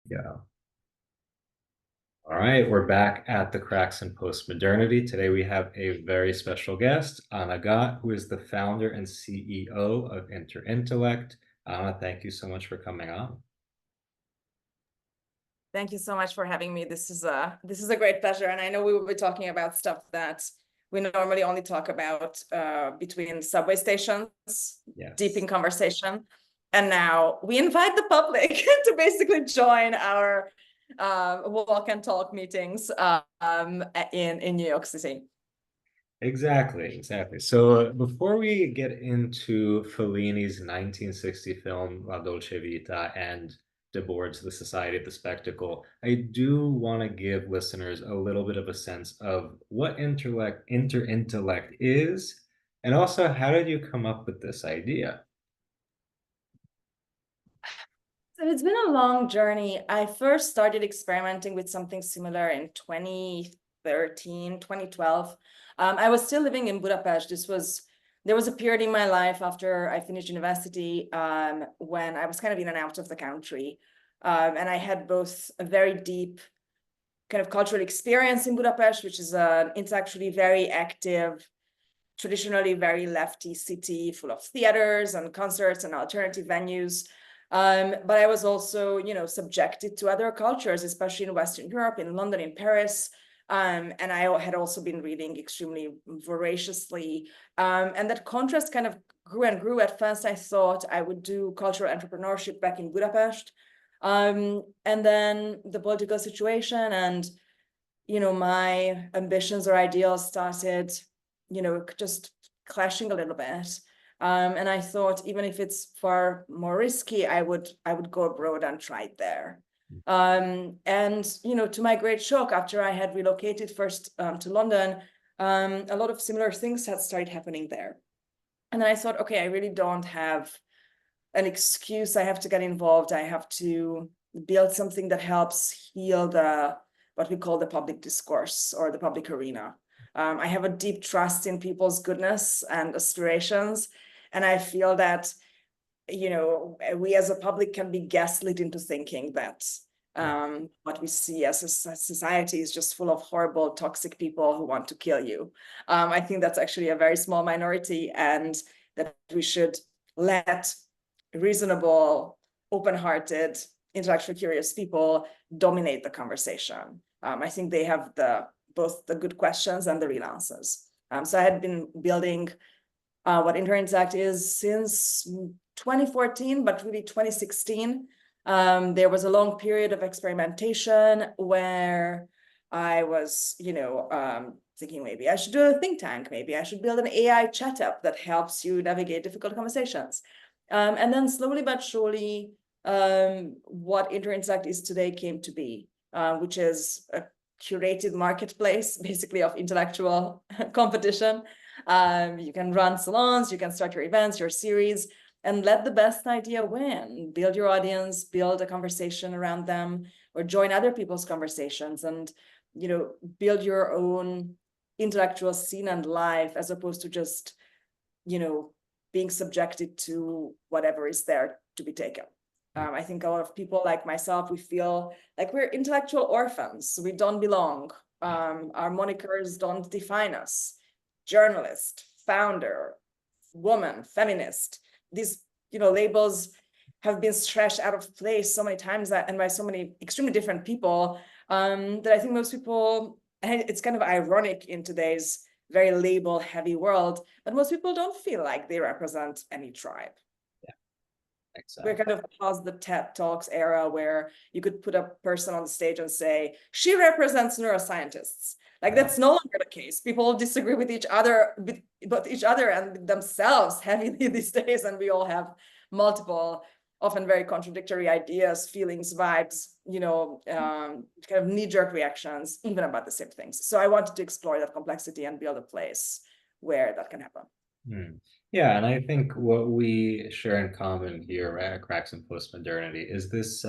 Yeah. All right, we're back at the Cracks in Postmodernity. Today we have a very special guest, Anagat, who is the founder and CEO of Interintellect. Anna, thank you so much for coming on. Thank you so much for having me. This is a great pleasure, and I know we will be talking about stuff that we normally only talk about between subway stations, deep Yes. in conversation, and now we invite the public to basically join our walk and talk meetings in New York City. Exactly, exactly. So before we get into Fellini's 1960 film La Dolce Vita and Debord's The Society of the Spectacle, I do want to give listeners a little bit of a sense of what interintellect is, and also how did you come up with this idea? So it's been a long journey. I first started experimenting with something similar in 2013, 2012. I was still living in Budapest. There was a period in my life after I finished university when I was kind of in and out of the country. And I had both a very deep kind of cultural experience in Budapest, which is an intellectually very active, traditionally very lefty city full of theaters and concerts and alternative venues. But I was also, subjected to other cultures, especially in Western Europe, in London, in Paris. And I had also been reading extremely voraciously. And that contrast kind of grew and grew. At first, I thought I would do cultural entrepreneurship back in Budapest. And then the political situation and, my ambitions or ideals started, just clashing a little bit. And I thought, even if it's far more risky, I would go abroad and try it there. And to my great shock, after I had relocated first to London, a lot of similar things had started happening there. And then I thought, okay, I really don't have an excuse. I have to get involved. I have to build something that helps heal what we call the public discourse or the public arena. I have a deep trust in people's goodness and aspirations. And I feel that, we as a public can be gaslit into thinking that what we see as a society is just full of horrible, toxic people who want to kill you. I think that's actually a very small minority, and that we should let reasonable, open-hearted, intellectually curious people dominate the conversation. I think they have both the good questions and the real answers. So I had been building what Interintellect is since 2014, but really 2016. There was a long period of experimentation where I was, thinking maybe I should do a think tank, maybe I should build an AI chat app that helps you navigate difficult conversations. And then slowly but surely, what Interintellect is today came to be, which is a curated marketplace, basically, of intellectual competition. You can run salons, you can start your events, your series, and let the best idea win. Build your audience, build a conversation around them, or join other people's conversations, and build your own intellectual scene and life, as opposed to just being subjected to whatever is there to be taken. I think a lot of people like myself, we feel like we're intellectual orphans. We don't belong. Our monikers don't define us. Journalist, founder, woman, feminist. These, labels have been stretched out of place so many times and by so many extremely different people that I think most people, and it's kind of ironic in today's very label heavy world, but most people don't feel like they represent any tribe. Exactly. We're kind of past the TED Talks era where you could put a person on the stage and say, she represents neuroscientists. Like, that's no longer the case. People disagree with each other, but each other and themselves heavily these days. And we all have multiple, often very contradictory ideas, feelings, vibes, kind of knee-jerk reactions, even about the same things. So I wanted to explore that complexity and build a place where that can happen. Yeah, and I think what we share in common here at Cracks in Postmodernity is this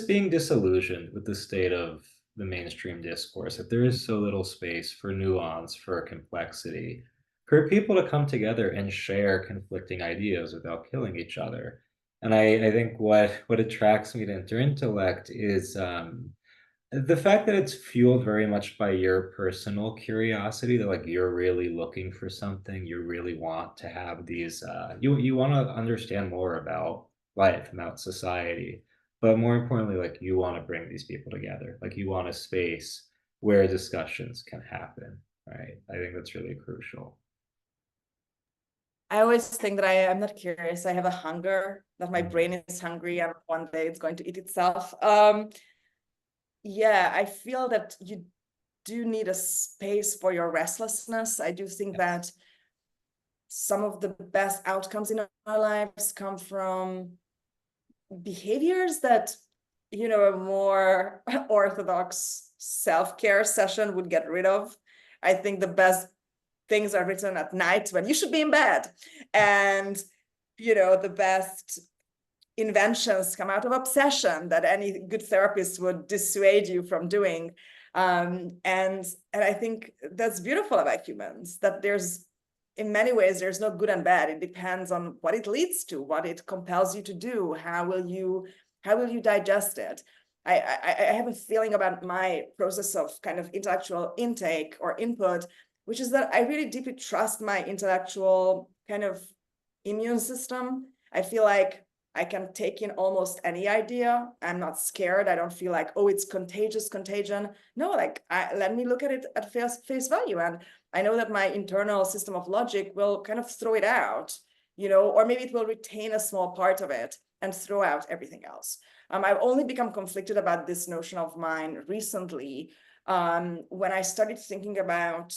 being disillusioned with the state of the mainstream discourse, that there is so little space for nuance, for complexity, for people to come together and share conflicting ideas without killing each other. And I think what attracts me to Interintellect is the fact that it's fueled very much by your personal curiosity, that like you're really looking for something, you really want to have these you want to understand more about life and about society, but more importantly, like you want to bring these people together. Like you want a space where discussions can happen, right? I think that's really crucial. I always think that I'm not curious. I have a hunger, that my Mhm. brain is hungry and one day it's going to eat itself. Yeah, I feel that you do need a space for your restlessness. I do think Yes. that some of the best outcomes in our lives come from behaviors that, you know, a more orthodox self-care session would get rid of. I think the best things are written at night when you should be in bed. And, you know, the best inventions come out of obsession that any good therapist would dissuade you from doing. And I think that's beautiful about humans, that there's, in many ways, there's no good and bad. It depends on what it leads to, what it compels you to do. How will you digest it? I have a feeling about my process of kind of intellectual intake or input, which is that I really deeply trust my intellectual kind of immune system. I feel like I can take in almost any idea. I'm not scared. I don't feel like, oh, it's contagion. No, like let me look at it at face value. And I know that my internal system of logic will kind of throw it out, you know, or maybe it will retain a small part of it and throw out everything else. I've only become conflicted about this notion of mine recently, when I started thinking about,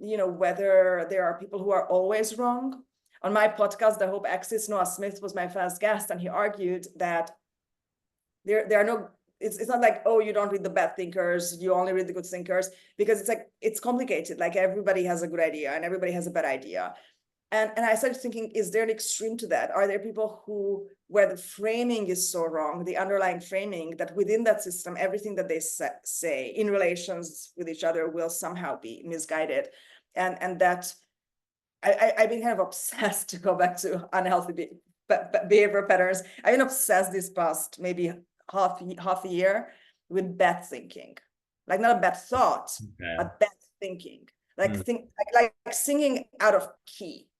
you know, whether there are people who are always wrong. On my podcast, The Hope Axis, Noah Smith was my first guest, and he argued that there are no, it's not like, oh, you don't read the bad thinkers, you only read the good thinkers, because it's like, it's complicated. Like everybody has a good idea and everybody has a bad idea. And I started thinking, is there an extreme to that? Are there people who, where the framing is so wrong, the underlying framing, that within that system, everything that they say in relations with each other will somehow be misguided? And that I've been kind of obsessed, to go back to unhealthy behavior patterns. I've been obsessed this past maybe half a year with bad thinking, like not a bad thought, Okay. but bad thinking, like Mm. like singing out of key,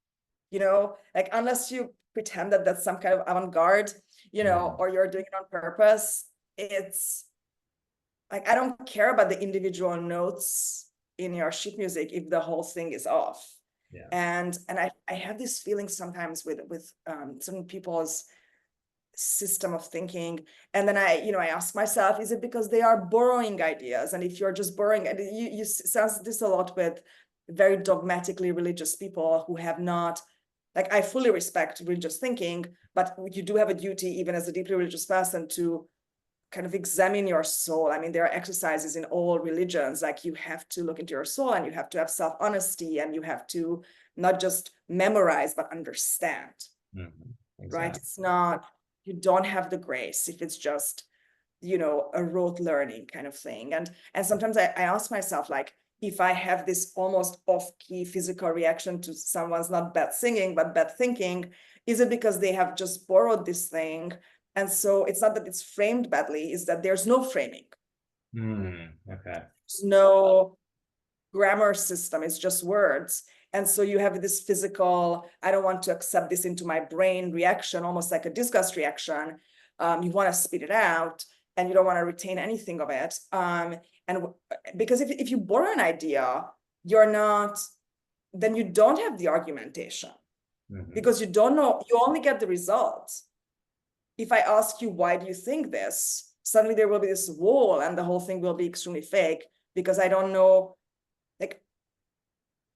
you know, like unless you pretend that that's some kind of avant-garde, you know, Mm. or you're doing it on purpose, it's like I don't care about the individual notes in your sheet music if the whole thing is off. Yeah. And I have this feeling sometimes with certain people's system of thinking, and then I ask myself, is it because they are borrowing ideas? And if you're just borrowing, and you sense this a lot with very dogmatically religious people who have not, like, I fully respect religious thinking, but you do have a duty, even as a deeply religious person, to kind of examine your soul. I mean, there are exercises in all religions, like you have to look into your soul and you have to have self-honesty and you have to not just memorize, but understand, Mhm. right? Exactly. It's not, you don't have the grace if it's just, you know, a rote learning kind of thing. And sometimes I ask myself, like, if I have this almost off-key physical reaction to someone's not bad singing, but bad thinking, is it because they have just borrowed this thing? And so it's not that it's framed badly, it's that there's no framing. Okay. There's no grammar system, it's just words. And so you have this physical, I don't want to accept this into my brain reaction, almost like a disgust reaction. You want to spit it out and you don't want to retain anything of it. And because if you borrow an idea, you're not, then you don't have the argumentation, Mhm. because you don't know, you only get the results. If I ask you, why do you think this? Suddenly there will be this wall and the whole thing will be extremely fake, because I don't know, like,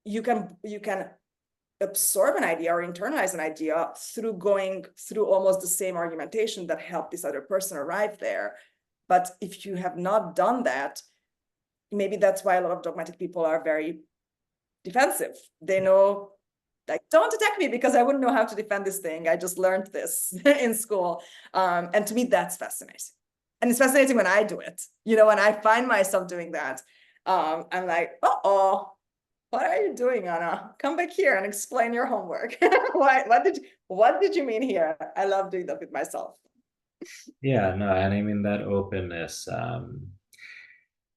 you can absorb an idea or internalize an idea through going through almost the same argumentation that helped this other person arrive there. But if you have not done that, maybe that's why a lot of dogmatic people are very defensive. They know, like, don't attack me because I wouldn't know how to defend this thing. I just learned this in school. And to me, that's fascinating. And it's fascinating when I do it, you know, when I find myself doing that. I'm like, uh-oh, What are you doing, Anna? Come back here and explain your homework. Why, what did you mean here? I love doing that with myself. Yeah, no, and I mean that openness.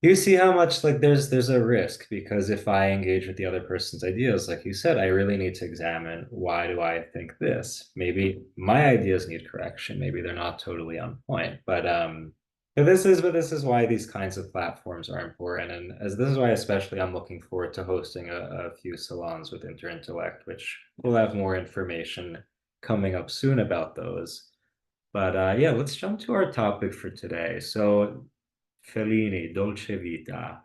You see how much like there's a risk because if I engage with the other person's ideas, like you said, I really need to examine why do I think this? Maybe my ideas need correction. Maybe they're not totally on point. But this is why these kinds of platforms are important. And as this is why especially I'm looking forward to hosting a few salons with Interintellect, which will have more information coming up soon about those. But yeah, let's jump to our topic for today. So Fellini, Dolce Vita.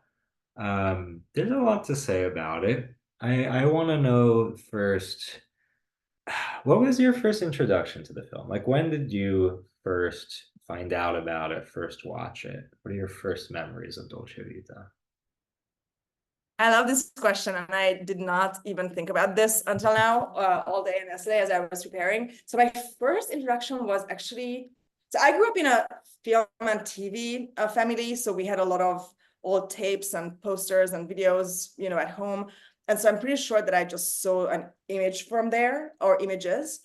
There's a lot to say about it. I want to know first, what was your first introduction to the film? Like, when did you first find out about it, first watch it? What are your first memories of Dolce Vita? I love this question, and I did not even think about this until now, all day and yesterday as I was preparing. So my first introduction was actually, so I grew up in a film and TV family, so we had a lot of old tapes and posters and videos, at home. And so I'm pretty sure that I just saw an image from there, or images.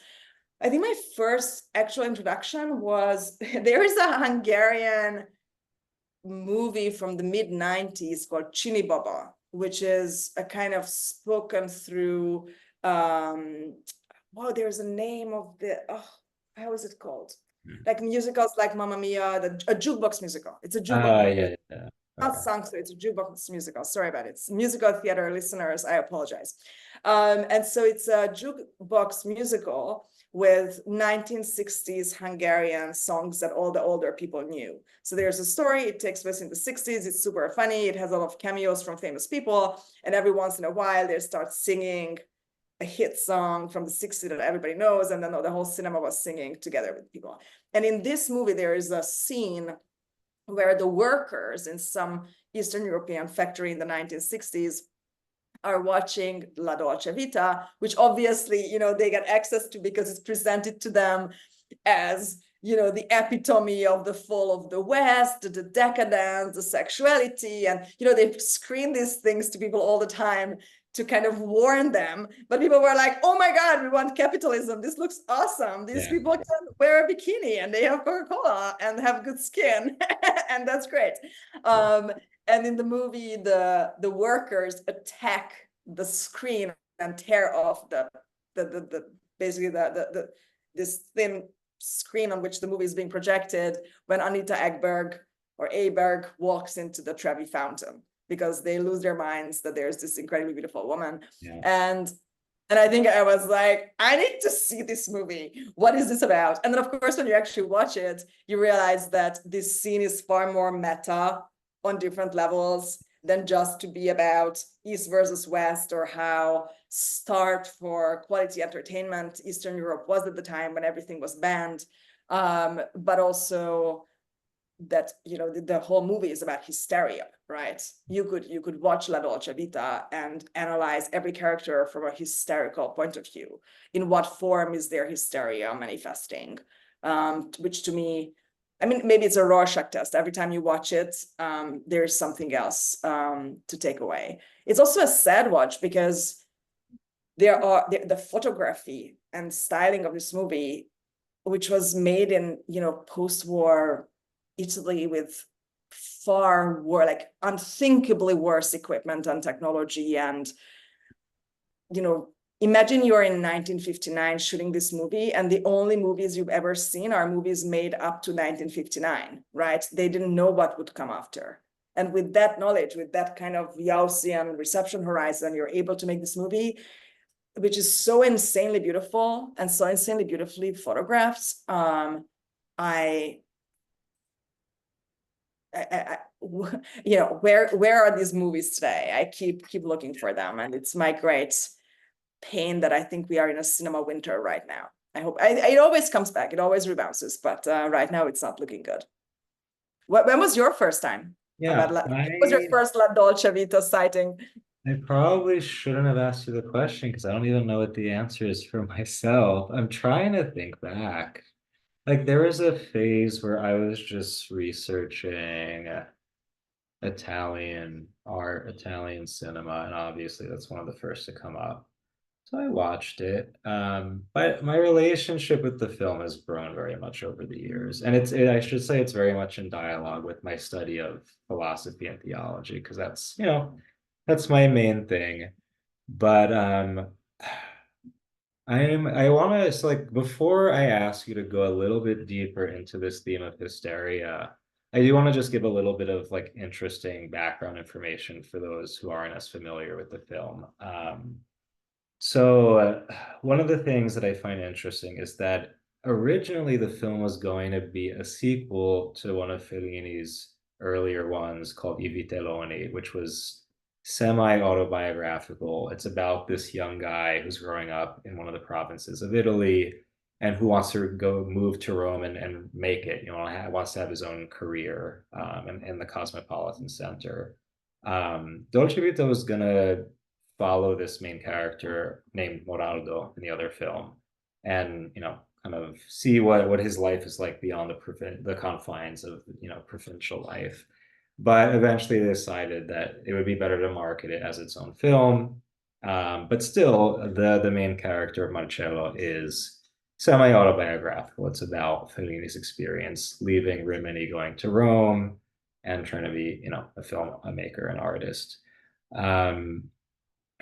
I think my first actual introduction was, there is a Hungarian movie from the mid-90s called Chini Baba, which is a kind of spoken through, wow, there's a name of the, oh, how is it called? Like musicals like Mamma Mia, a jukebox musical. It's a jukebox, Yeah, yeah, yeah. not Okay. sung, so it's a jukebox musical. Sorry about it. It's musical theater listeners, I apologize. And so it's a jukebox musical with 1960s Hungarian songs that all the older people knew. So there's a story, it takes place in the 60s, it's super funny, it has a lot of cameos from famous people, and every once in a while they start singing a hit song from the 60s that everybody knows, and then the whole cinema was singing together with people. And in this movie, there is a scene where the workers in some Eastern European factory in the 1960s are watching La Dolce Vita, which obviously, they get access to because it's presented to them as, the epitome of the fall of the West, the decadence, the sexuality. And, they screen these things to people all the time to kind of warn them. But people were like, oh my God, we want capitalism. This looks awesome. These Yeah. people can wear a bikini and they have Coca-Cola and have good skin. And that's great. And in the movie, the workers attack the screen and tear off the basically the this thin screen on which the movie is being projected when Anita Ekberg or Aberg walks into the Trevi Fountain, because they lose their minds that there's this incredibly beautiful woman. Yeah. And I think I was like, I need to see this movie. What is this about? And then, of course, when you actually watch it, you realize that this scene is far more meta on different levels than just to be about East versus West, or how starved for quality entertainment Eastern Europe was at the time when everything was banned. But also that, the whole movie is about hysteria, right? You could watch La Dolce Vita and analyze every character from a hysterical point of view. In what form is their hysteria manifesting? Which to me, I mean, maybe it's a Rorschach test. Every time you watch it, there's something else to take away. It's also a sad watch because the photography and styling of this movie, which was made in, post-war Italy with far worse, like unthinkably worse equipment and technology. And, imagine you're in 1959 shooting this movie, and the only movies you've ever seen are movies made up to 1959, right? They didn't know what would come after. And with that knowledge, with that kind of Gaussian reception horizon, you're able to make this movie, which is so insanely beautiful and so insanely beautifully photographed. Where are these movies today? I keep looking for them, and it's my great pain that I think we are in a cinema winter right now. I hope it always comes back, it always rebounds, but right now it's not looking good. When was your first time Yeah, what was your first La Dolce Vita sighting? I probably shouldn't have asked you the question because I don't even know what the answer is for myself. I'm trying to think back. Like there was a phase where I was just researching Italian art, Italian cinema, and obviously that's one of the first to come up. So I watched it. But my relationship with the film has grown very much over the years. And I should say it's very much in dialogue with my study of philosophy and theology, because that's, that's my main thing. But I want to, so like before I ask you to go a little bit deeper into this theme of hysteria, I do want to just give a little bit of like interesting background information for those who aren't as familiar with the film. One of the things that I find interesting is that originally the film was going to be a sequel to one of Fellini's earlier ones called I Vitelloni, which was semi-autobiographical. It's about this young guy who's growing up in one of the provinces of Italy and who wants to go move to Rome and make it, wants to have his own career in the Cosmopolitan Center. Dolce Vita was gonna follow this main character named Moraldo in the other film, and kind of see what his life is like beyond the confines of provincial life. But eventually they decided that it would be better to market it as its own film. But still, the main character of Marcello is semi-autobiographical. It's about Fellini's experience leaving Rimini, going to Rome, and trying to be, a filmmaker, an artist. Um,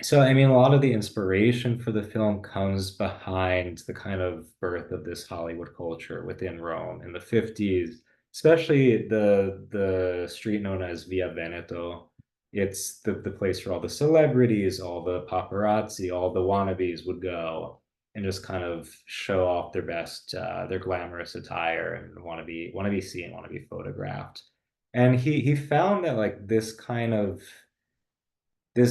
so, I mean, a lot of the inspiration for the film comes behind the kind of birth of this Hollywood culture within Rome in the 50s, especially the street known as Via Veneto. It's the place where all the celebrities, all the paparazzi, all the wannabes would go and just kind of show off their best, their glamorous attire and want to be seen, want to be photographed. And he found that like this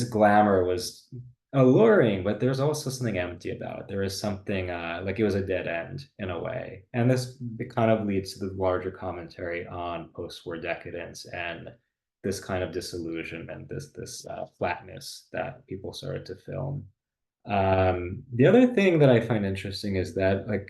glamour was alluring, but there's also something empty about it. There is something like it was a dead end in a way. And this it kind of leads to the larger commentary on post-war decadence and this kind of disillusionment, this flatness that people started to film. The other thing that I find interesting is that like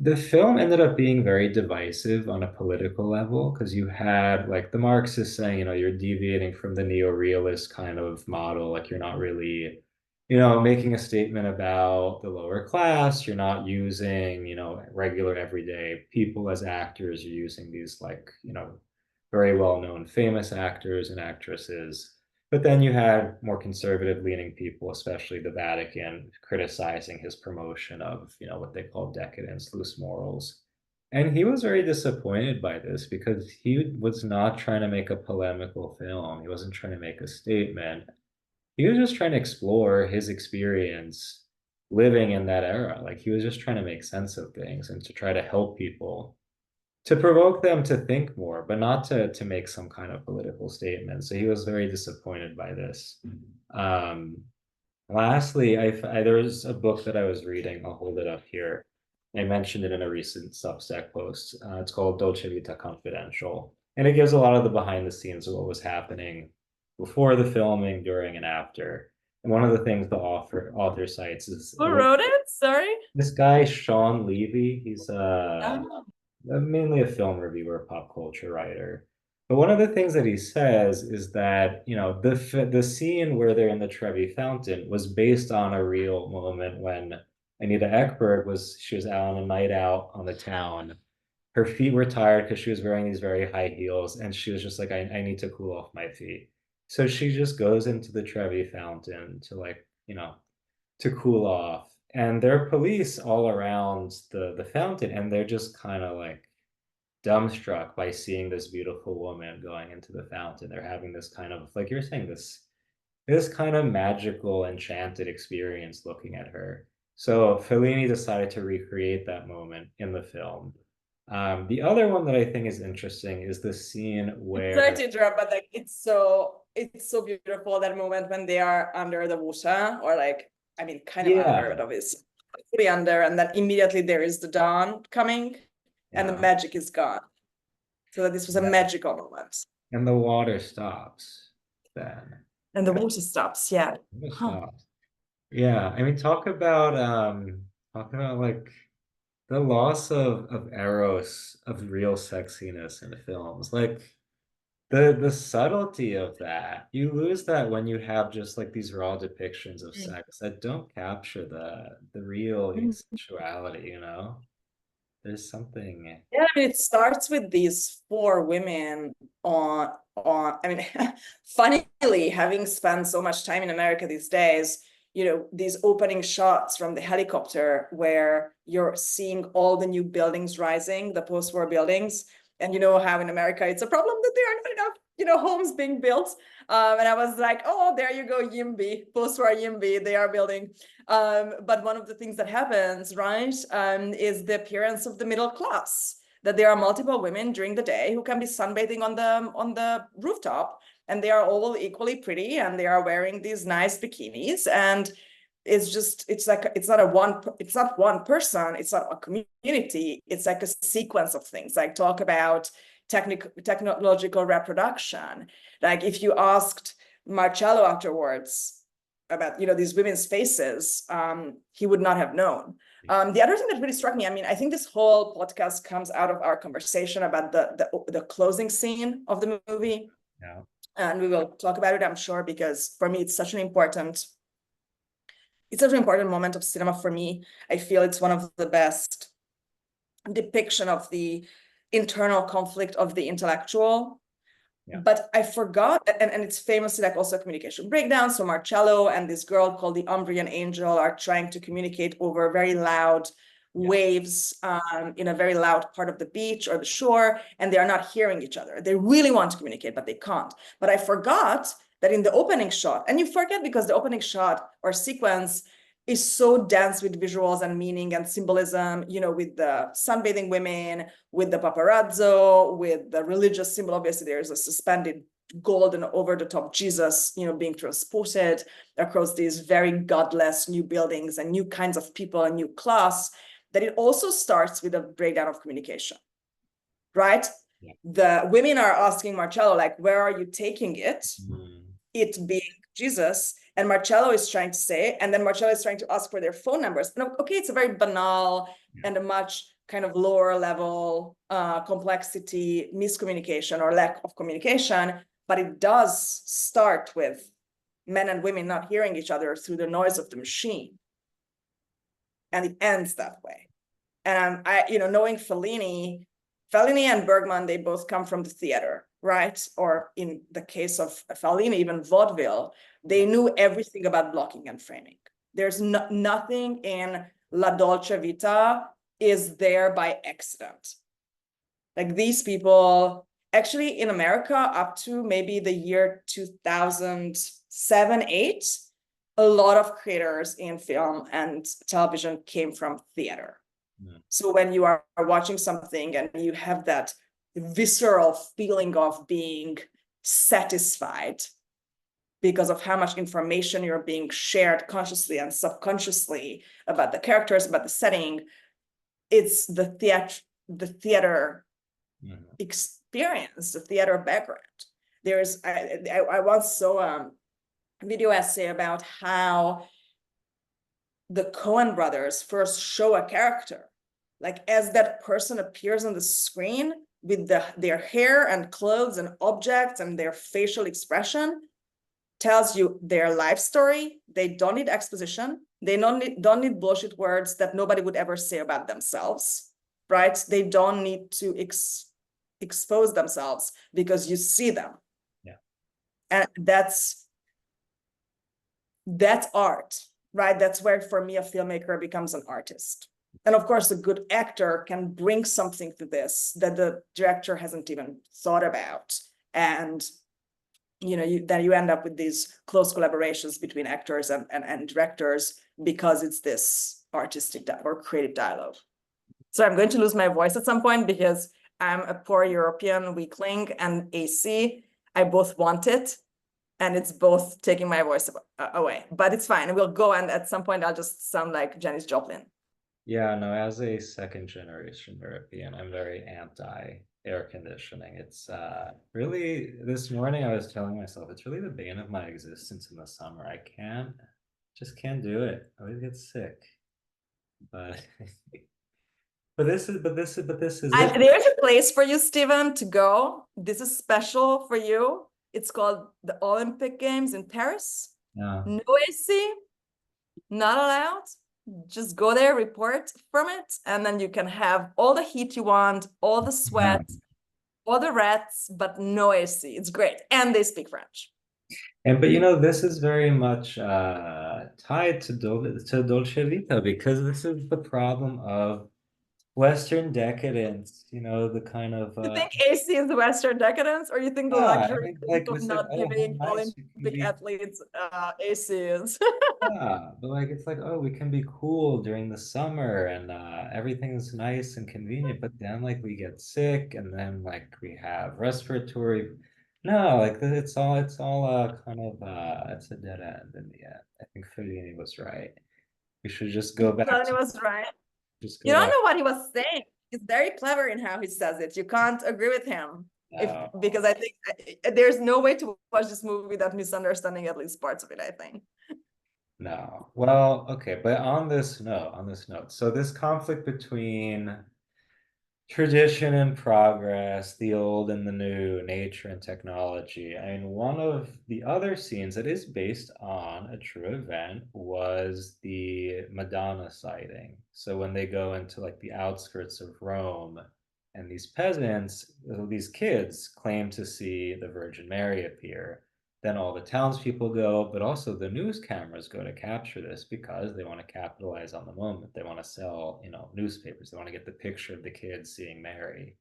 the film ended up being very divisive on a political level because you had like the Marxists saying, you're deviating from the neo-realist kind of model, like you're not really, making a statement about the lower class. You're not using, regular everyday people as actors. You're using these like, very well-known famous actors and actresses. But then you had more conservative leaning people, especially the Vatican, criticizing his promotion of, what they call decadence, loose morals. And he was very disappointed by this because he was not trying to make a polemical film. He wasn't trying to make a statement. He was just trying to explore his experience living in that era. Like he was just trying to make sense of things and to try to help people, to provoke them to think more, but not to make some kind of political statement. So he was very disappointed by this. Um, Lastly, there was a book that I was reading. I'll hold it up here. I mentioned it in a recent Substack post. It's called Dolce Vita Confidential, and it gives a lot of the behind the scenes of what was happening before the filming, during, and after. And one of the things the author cites is Who wrote it? Sorry. this guy Sean Levy. He's Oh. mainly a film reviewer, pop culture writer. But one of the things that he says is that, the scene where they're in the Trevi Fountain was based on a real moment when Anita Ekberg she was out on a night out on the town. Her feet were tired because she was wearing these very high heels, and she was just like, I need to cool off my feet. So she just goes into the Trevi Fountain to like, to cool off. And there are police all around the fountain, and they're just kind of like dumbstruck by seeing this beautiful woman going into the fountain. They're having this kind of, like you're saying, this kind of magical, enchanted experience looking at her. So Fellini decided to recreate that moment in the film. The other one that I think is interesting is the scene Sorry where, to interrupt, but like it's so beautiful that moment when they are under the water, or like I mean kind of under, yeah, but obviously fully under, and then immediately there is the dawn coming and the yeah, magic is gone. So that this was a yeah. magical moment. And the water stops then. And the water stops, yeah. It Huh. stops. Yeah, I mean, talk about like the loss of eros, of real sexiness in films. Like The subtlety of that, you lose that when you have just like these raw depictions of Mm. sex that don't capture the real sensuality, you know? There's something, Yeah, I mean, it starts with these four women I mean, funnily, having spent so much time in America these days, these opening shots from the helicopter where you're seeing all the new buildings rising, the post-war buildings, and you know how in America it's a problem that there are not enough, homes being built. And I was like, oh, there you go, YIMBY, post-war YIMBY, they are building. But one of the things that happens, right, is the appearance of the middle class. That there are multiple women during the day who can be sunbathing on the rooftop, and they are all equally pretty, and they are wearing these nice bikinis, and it's like it's not one person, it's not a community, it's like a sequence of things. Like talk about technological reproduction. Like if you asked Marcello afterwards about these women's faces, he would not have known. The other thing that really struck me, I mean, I think this whole podcast comes out of our conversation about the closing scene of the movie, yeah, and we will talk about it, I'm sure, because for me it's such an important moment of cinema for me. I feel it's one of the best depiction of the internal conflict of the intellectual. yeah, But I forgot, and it's famously like also a communication breakdown. So Marcello and this girl called the Umbrian Angel are trying to communicate over very loud yeah, waves in a very loud part of the beach or the shore, and they are not hearing each other. They really want to communicate, but they can't. But I forgot that in the opening shot, and you forget because the opening shot or sequence is so dense with visuals and meaning and symbolism, with the sunbathing women, with the paparazzo, with the religious symbol. Obviously, there's a suspended golden over the top Jesus, being transported across these very godless new buildings and new kinds of people and new class, that it also starts with a breakdown of communication, right? yeah. The women are asking Marcello, like, where are you taking it? Mm, It being Jesus. And Marcello is trying to say, and then Marcello is trying to ask for their phone numbers. And okay, it's a very banal yeah, and a much kind of lower level complexity, miscommunication or lack of communication, but it does start with men and women not hearing each other through the noise of the machine. And it ends that way. And knowing Fellini and Bergman, they both come from the theater, right? Or in the case of Fellini, even vaudeville, yeah, they knew everything about blocking and framing. There's nothing in La Dolce Vita is there by accident. Like these people, actually in America, up to maybe the year 2007, 8, a lot of creators in film and television came from theater. mm, So when you are watching something and you have that visceral feeling of being satisfied because of how much information you're being shared consciously and subconsciously about the characters, about the setting, it's the theater mm, experience, the theater background. I once saw a video essay about how the Coen brothers first show a character, like as that person appears on the screen with their hair and clothes and objects and their facial expression, tells you their life story. They don't need exposition. They don't need bullshit words that nobody would ever say about themselves, right? They don't need to expose themselves because you see them. yeah, And that's art, right? That's where, for me, a filmmaker becomes an artist. And of course, a good actor can bring something to this that the director hasn't even thought about. And then you end up with these close collaborations between actors and directors because it's this artistic or creative dialogue. So I'm going to lose my voice at some point because I'm a poor European weakling, and AC, I both want it, and it's both taking my voice away, but it's fine. We'll go, and at some point I'll just sound like Janis Joplin. yeah. No, as a second generation European, I'm very anti air conditioning. It's really, this morning I was telling myself it's really the bane of my existence in the summer. I just can't do it. I always get sick. But this is it. There's a place for you, Steven, to go. This is special for you. It's called the Olympic Games in Paris. Yeah. No AC, not allowed. Just go there, report from it, and then you can have all the heat you want, all the Yeah. sweat, all the rats, but no AC. It's great. And they speak French. And but this is very much tied to Dolce Vita, because this is the problem of Western decadence, the kind of You think AC is the Western decadence, or you think the I luxury think like of it's like, not oh, how giving nice we can Olympic be. athletes AC is? Yeah, but like it's like, oh, we can be cool during the summer, and everything's nice and convenient, but then like we get sick, and then like we have respiratory. No, like it's all kind of it's a dead end in the end. I think Fellini was right. We should just go back Tony to was right. just You go don't back. know what he was saying. He's very clever in how he says it. You can't agree with him if No, because I think there's no way to watch this movie without misunderstanding at least parts of it, I think. no. Well, okay, but on this note, so this conflict between tradition and progress, the old and the new, nature and technology. I mean, one of the other scenes that is based on a true event was the Madonna sighting. So when they go into like the outskirts of Rome, and these peasants, these kids claim to see the Virgin Mary appear. Then all the townspeople go, but also the news cameras go to capture this because they want to capitalize on the moment. They want to sell, newspapers. They want to get the picture of the kids seeing Mary.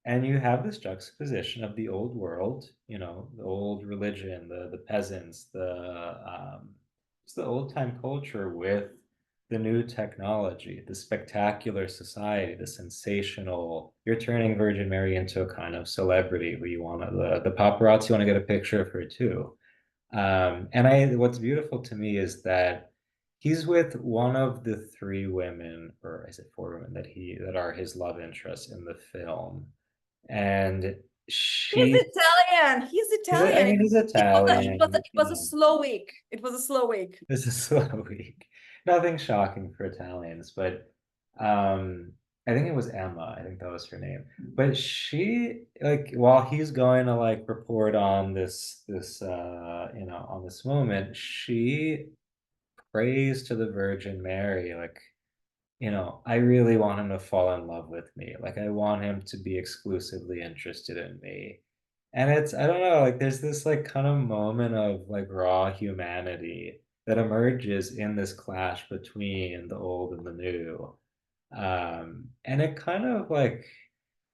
And you have this juxtaposition of the old world, the old religion, the peasants, it's the old time culture with the new technology, the spectacular society, the sensational. You're turning Virgin Mary into a kind of celebrity who you want to, the paparazzi want to get a picture of her too. What's beautiful to me is that he's with one of the three women, or is it four women that are his love interests in the film, and He's she, Italian. He's I Italian. mean, he's It Italian, was a slow week. It was a slow week. this is slow week. Nothing shocking for Italians, but um, I think it was Emma. I think that was her name. But she, like, while he's going to like report on on this moment, she prays to the Virgin Mary, like, I really want him to fall in love with me. Like, I want him to be exclusively interested in me. And I don't know, like, there's this, like, kind of moment of, like, raw humanity that emerges in this clash between the old and the new. And it kind of, like,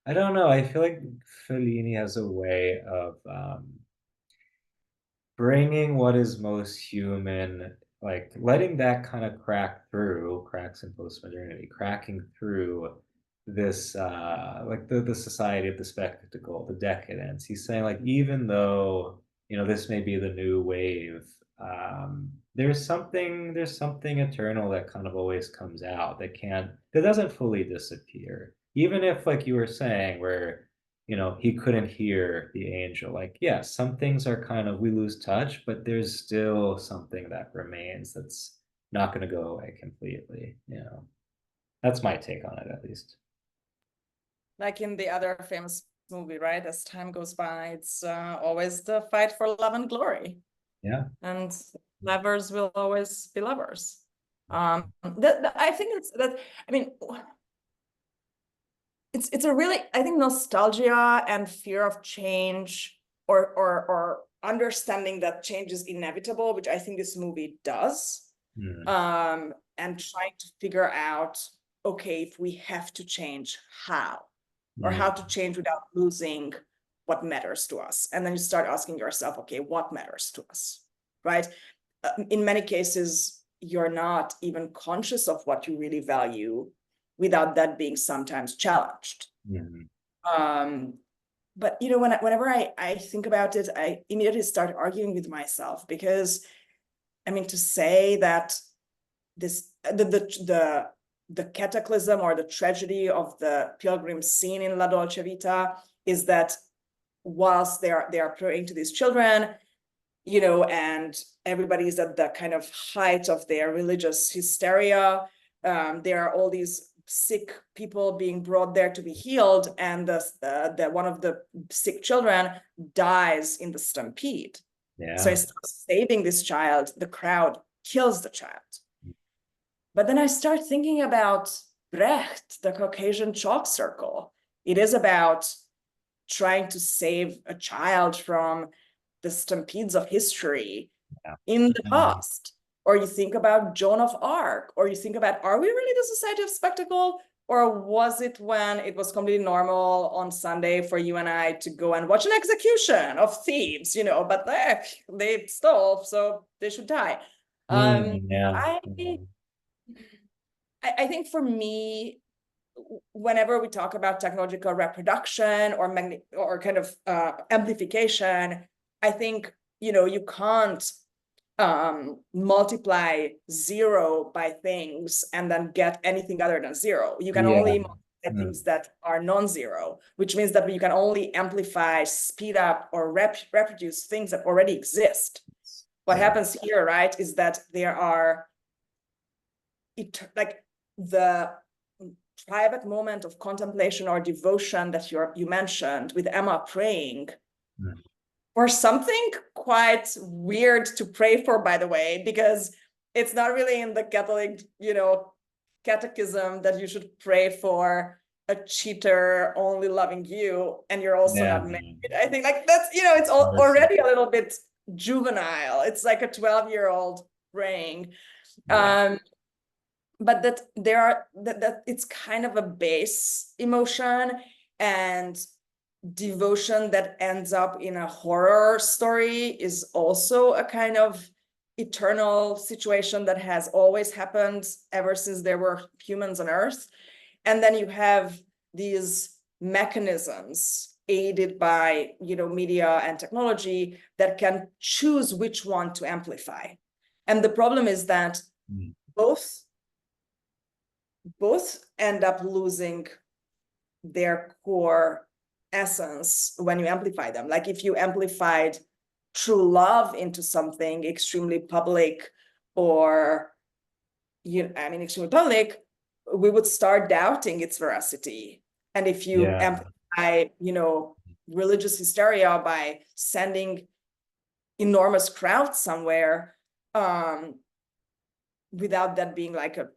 I don't know, I feel like Fellini has a way of, bringing what is most human, like letting that kind of crack through, cracks in postmodernity, cracking through this like the society of the spectacle, the decadence. He's saying like even though this may be the new wave, there's something eternal that kind of always comes out that doesn't fully disappear. Even if like you were saying, where he couldn't hear the angel. Like, yes, some things are kind of, we lose touch, but there's still something that remains that's not going to go away completely. That's my take on it, at least. Like in the other famous movie, right? As time goes by, it's always the fight for love and glory. Yeah. And lovers will always be lovers. I think it's that, I mean, it's a really, I think, nostalgia and fear of change, or understanding that change is inevitable, which I think this movie does. Mm, And trying to figure out, okay, if we have to change, how? Or how to mm, change without losing what matters to us. And then you start asking yourself, okay, what matters to us, right? In many cases, you're not even conscious of what you really value without that being sometimes challenged. mm, But whenever I think about it, I immediately start arguing with myself, because I mean, to say that the cataclysm or the tragedy of the pilgrim scene in La Dolce Vita is that whilst they are praying to these children, and everybody's at the kind of height of their religious hysteria, there are all these sick people being brought there to be healed, and the one of the sick children dies in the stampede. So Yeah. instead of saving this child, the crowd kills the child. But then I start thinking about Brecht, the Caucasian chalk circle. It is about trying to save a child from the stampedes of history Yeah. in the past. Or you think about Joan of Arc, or you think about, are we really the society of spectacle? Or was it when it was completely normal on Sunday for you and I to go and watch an execution of thieves, but they stole, so they should die. Yeah. I I think for me, whenever we talk about technological reproduction or kind of amplification, I think you can't multiply zero by things and then get anything other than zero. You can Yeah. only multiply things that are non-zero, which means that you can only amplify, speed up, or reproduce things that already exist. What Yeah. happens here, right, is that there are like the private moment of contemplation or devotion that you mentioned with Emma praying, Mm. or something quite weird to pray for, by the way, because it's not really in the Catholic, catechism that you should pray for a cheater only loving you and you're also Yeah. not married. I think like that's, it's already a little bit juvenile. It's like a 12-year-old praying. Yeah. But that there are that it's kind of a base emotion, and devotion that ends up in a horror story is also a kind of eternal situation that has always happened ever since there were humans on Earth. And then you have these mechanisms aided by media and technology that can choose which one to amplify. And the problem is that Mm. both end up losing their core essence when you amplify them. Like if you amplified true love into something extremely public, or extremely public, we would start doubting its veracity. And if you Yeah. amplify religious hysteria by sending enormous crowds somewhere, without that being like a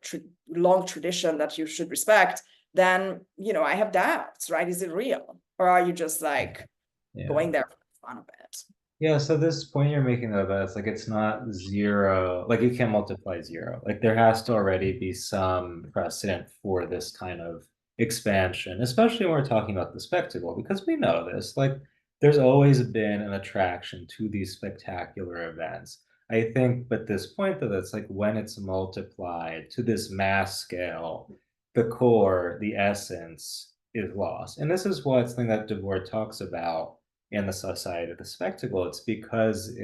long tradition that you should respect, then I have doubts, right? Is it real, or are you just like Yeah. going there for the fun of it? Yeah, so this point you're making though, that it's like it's not zero, like you can't multiply zero. Like there has to already be some precedent for this kind of expansion, especially when we're talking about the spectacle, because we know this, like there's always been an attraction to these spectacular events. I think, but this point though, that's like when it's multiplied to this mass scale, the core, the essence is lost. And this is what's something that Debord talks about in the society of the spectacle. It's because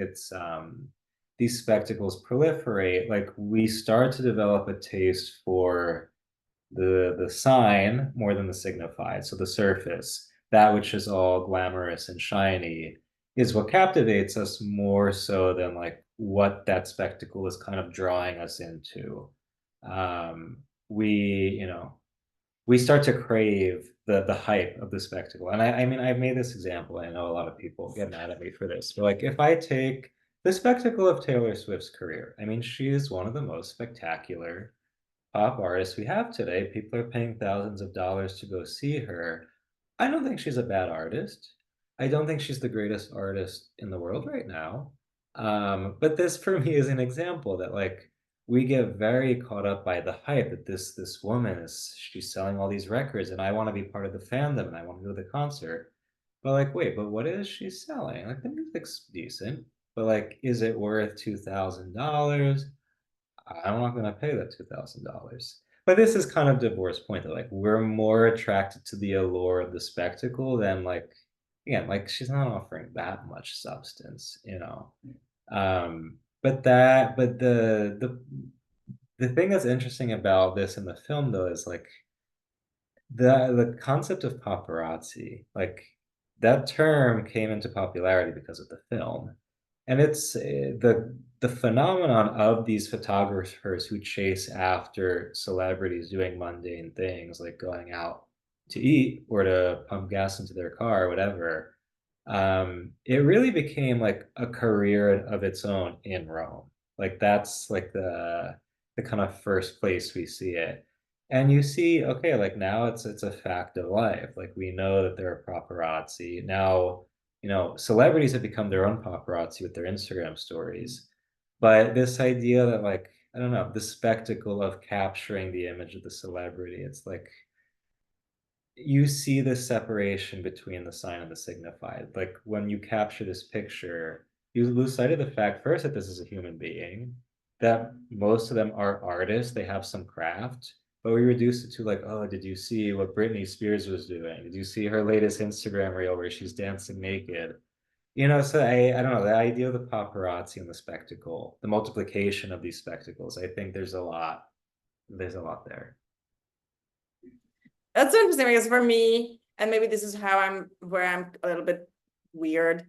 these spectacles proliferate, like we start to develop a taste for the sign more than the signified. So the surface, that which is all glamorous and shiny, is what captivates us more so than like what that spectacle is kind of drawing us into. We, we start to crave the hype of the spectacle. And I mean, I've made this example. I know a lot of people get mad at me for this, but like if I take the spectacle of Taylor Swift's career, I mean, she is one of the most spectacular pop artists we have today. People are paying thousands of dollars to go see her. I don't think she's a bad artist. I don't think she's the greatest artist in the world right now. But this for me is an example that like we get very caught up by the hype that this woman she's selling all these records and I want to be part of the fandom and I want to go to the concert. But like, wait, but what is she selling? Like the music's decent, but like, is it worth $2,000? I'm not gonna pay that $2,000. But this is kind of Debord's point that like we're more attracted to the allure of the spectacle than like, again, like she's not offering that much substance. But the thing that's interesting about this in the film though is like the concept of paparazzi, like that term came into popularity because of the film. And it's the the phenomenon of these photographers who chase after celebrities doing mundane things like going out to eat or to pump gas into their car or whatever, it really became like a career of its own in Rome. Like that's like the kind of first place we see it. And you see, okay, like now it's a fact of life. Like we know that there are paparazzi. Now, celebrities have become their own paparazzi with their Instagram stories. But this idea that like, I don't know, the spectacle of capturing the image of the celebrity, it's like you see the separation between the sign and the signified. Like when you capture this picture, you lose sight of the fact first that this is a human being, that most of them are artists, they have some craft, but we reduce it to like, oh, did you see what Britney Spears was doing? Did you see her latest Instagram reel where she's dancing naked? So I don't know, the idea of the paparazzi and the spectacle, the multiplication of these spectacles, I think there's a lot there. That's so interesting because for me, and maybe this is where I'm a little bit weird.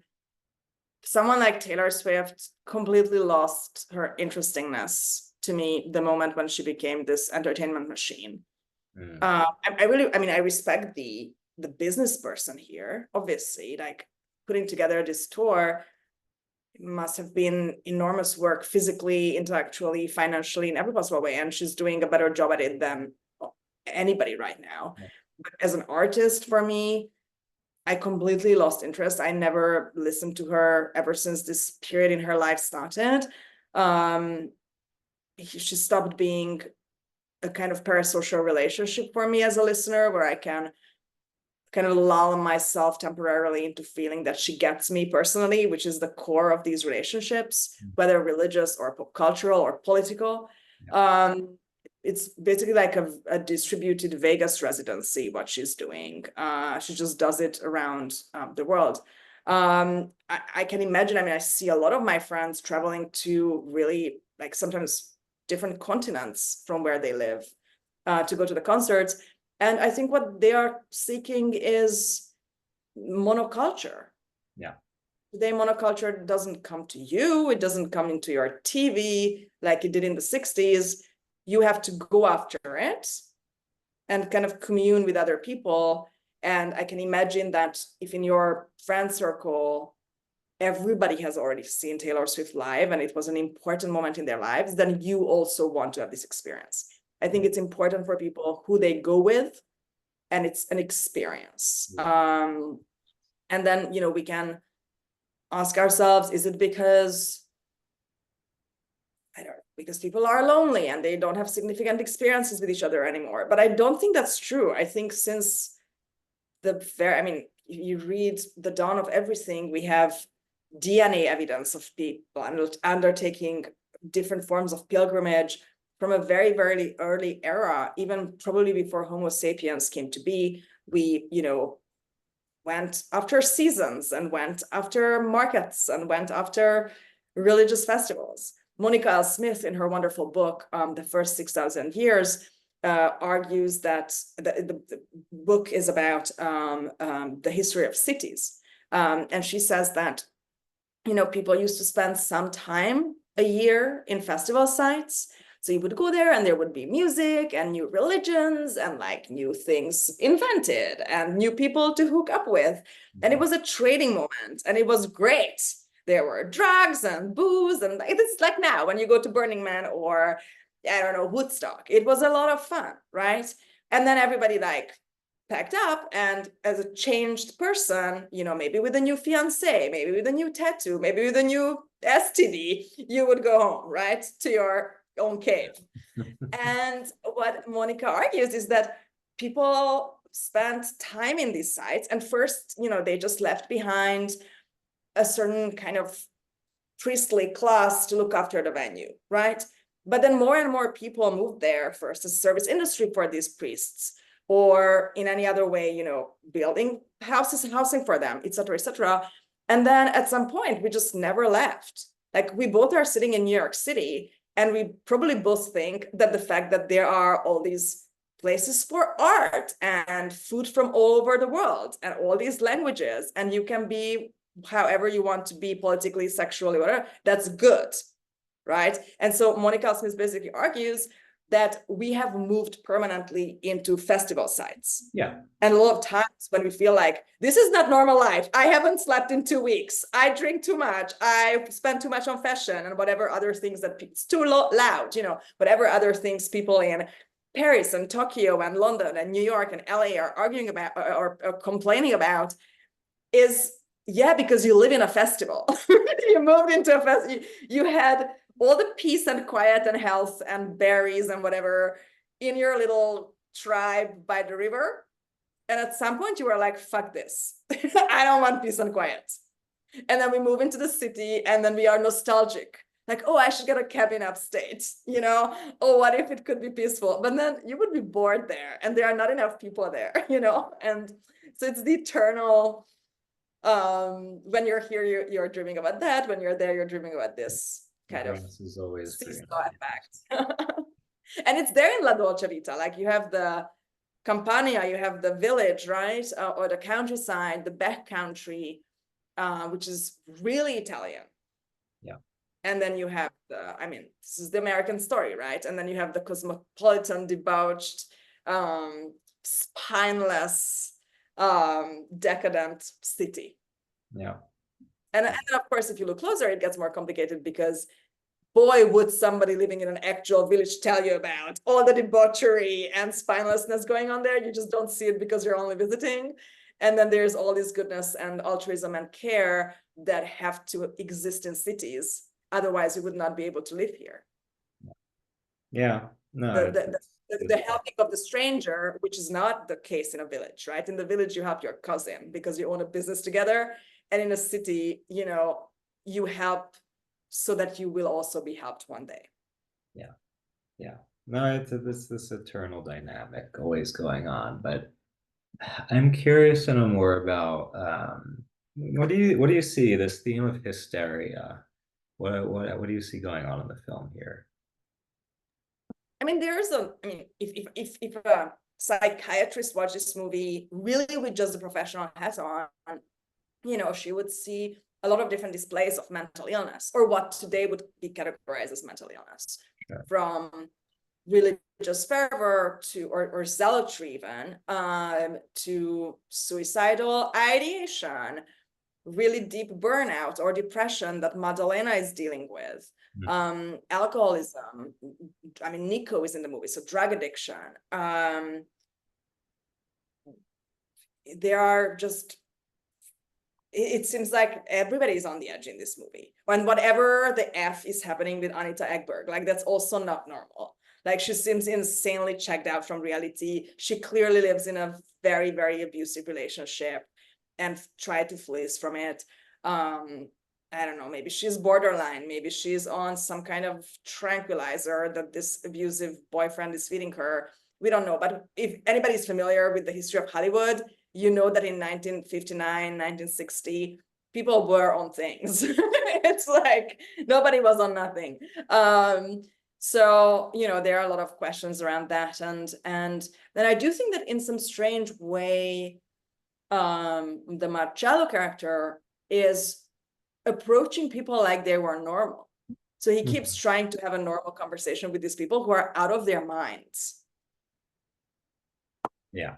Someone like Taylor Swift completely lost her interestingness to me the moment when she became this entertainment machine. Mm, I respect the business person here, obviously, like putting together this tour must have been enormous work physically, intellectually, financially, in every possible way. And she's doing a better job at it than anybody right now. yeah. But as an artist, for me, I completely lost interest. I never listened to her ever since this period in her life started. Um, she stopped being a kind of parasocial relationship for me as a listener, where I can kind of lull myself temporarily into feeling that she gets me personally, which is the core of these relationships, whether religious or pop cultural or political. Yeah. It's basically like a distributed Vegas residency, what she's doing. She just does it around the world. I can imagine, I see a lot of my friends traveling to really like sometimes different continents from where they live to go to the concerts. And I think what they are seeking is monoculture. Yeah. Today, monoculture doesn't come to you. It doesn't come into your TV like it did in the 60s. You have to go after it and kind of commune with other people. And I can imagine that if in your friend circle, everybody has already seen Taylor Swift live and it was an important moment in their lives, then you also want to have this experience. I think it's important for people who they go with, and it's an experience. Yeah. And then, we can ask ourselves, is it because, I don't know, because people are lonely and they don't have significant experiences with each other anymore? But I don't think that's true. I think since you read The Dawn of Everything, we have DNA evidence of people undertaking different forms of pilgrimage from a very, very early era, even probably before Homo sapiens came to be. We, went after seasons and went after markets and went after religious festivals. Monica L. Smith, in her wonderful book, The First 6,000 Years, argues that the book is about the history of cities. And she says that, people used to spend some time a year in festival sites. So you would go there and there would be music and new religions and like new things invented and new people to hook up with. And it was a trading moment and it was great. There were drugs and booze, and it's like now when you go to Burning Man or I don't know, Woodstock. It was a lot of fun, right? And then everybody like packed up, and as a changed person, maybe with a new fiance, maybe with a new tattoo, maybe with a new STD, you would go home, right, to your own cave. And what Monica argues is that people spent time in these sites, and first, they just left behind a certain kind of priestly class to look after the venue, right? But then more and more people moved there, first as service industry for these priests, or in any other way, building housing for them, et cetera, et cetera. And then at some point, we just never left. Like we both are sitting in New York City, and we probably both think that the fact that there are all these places for art and food from all over the world and all these languages, and you can be however you want to be politically, sexually, whatever, that's good. right? And so Monica Smith basically argues that we have moved permanently into festival sites. Yeah. And a lot of times when we feel like this is not normal life, I haven't slept in 2 weeks, I drink too much, I spend too much on fashion and whatever other things that it's too loud, you know, whatever other things people in Paris and Tokyo and London and New York and LA are arguing about or complaining about is, yeah, because you live in a festival. You moved into a festival, you had all the peace and quiet and health and berries and whatever in your little tribe by the river. And at some point you were like, fuck this. I don't want peace and quiet. And then we move into the city and then we are nostalgic. Like, oh, I should get a cabin upstate, you know? Oh, what if it could be peaceful? But then you would be bored there and there are not enough people there, you know? And so it's the eternal, when you're here, you're dreaming about that. When you're there, you're dreaming about this kind of Grass is always green. seesaw effect. And it's there in La Dolce Vita. Like you have the Campania, you have the village, right? Or the countryside, the back country, which is really Italian. Yeah. And then you have the, I mean, this is the American story, right? And then you have the cosmopolitan, debauched, spineless, decadent city. Yeah. And of course, if you look closer, it gets more complicated because boy, would somebody living in an actual village tell you about all the debauchery and spinelessness going on there. You just don't see it because you're only visiting. And then there's all this goodness and altruism and care that have to exist in cities. Otherwise, you would not be able to live here. Yeah. No. The helping of the stranger, which is not the case in a village, right? In the village, you help your cousin because you own a business together. And in a city, you know, you help so that you will also be helped one day. Yeah. Yeah. No, it's this eternal dynamic always going on. But I'm curious to know more about what do you see this theme of hysteria? What do you see going on in the film here? I mean, I mean, if a psychiatrist watched this movie really with just the professional hat on, you know, she would see a lot of different displays of mental illness, or what today would be categorized as mental illness, Sure. From religious fervor to or zealotry even, to suicidal ideation, really deep burnout or depression that Madalena is dealing with, alcoholism. I mean, Nico is in the movie, so drug addiction. There are just, it seems like everybody's on the edge in this movie. When whatever the F is happening with Anita Ekberg, like that's also not normal. Like she seems insanely checked out from reality. She clearly lives in a very, very abusive relationship and tried to flee from it. I don't know, maybe she's borderline, maybe she's on some kind of tranquilizer that this abusive boyfriend is feeding her. We don't know, but if anybody's familiar with the history of Hollywood, you know that in 1959, 1960, people were on things. It's like nobody was on nothing. So, you know, there are a lot of questions around that. And then I do think that in some strange way, the Marcello character is approaching people like they were normal. So he keeps trying to have a normal conversation with these people who are out of their minds. Yeah.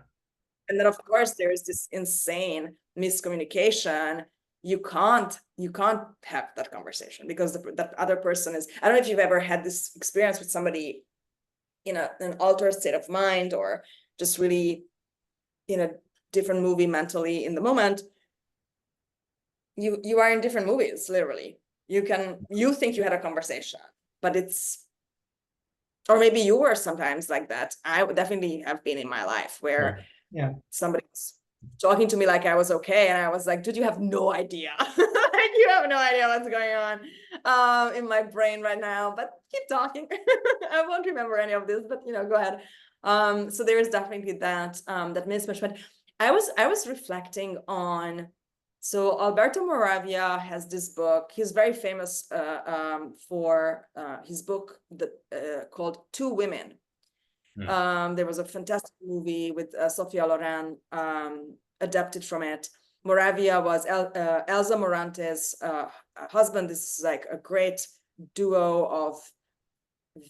And then of course there is this insane miscommunication. You can't have that conversation because that other person is, I don't know if you've ever had this experience with somebody in an altered state of mind, or just really in a different movie mentally in the moment. You are in different movies, literally. You think you had a conversation, but it's, or maybe you were sometimes like that. I would definitely have been in my life where somebody was talking to me like I was okay, and I was like, dude, you have no idea. Like you have no idea what's going on in my brain right now, but keep talking. I won't remember any of this, but you know, go ahead. So there is definitely that that mismatch. But I was reflecting on, so Alberto Moravia has this book. He's very famous for his book that called Two Women. There was a fantastic movie with Sofia Loren adapted from it. Moravia was Elsa Morante's husband. This is like a great duo of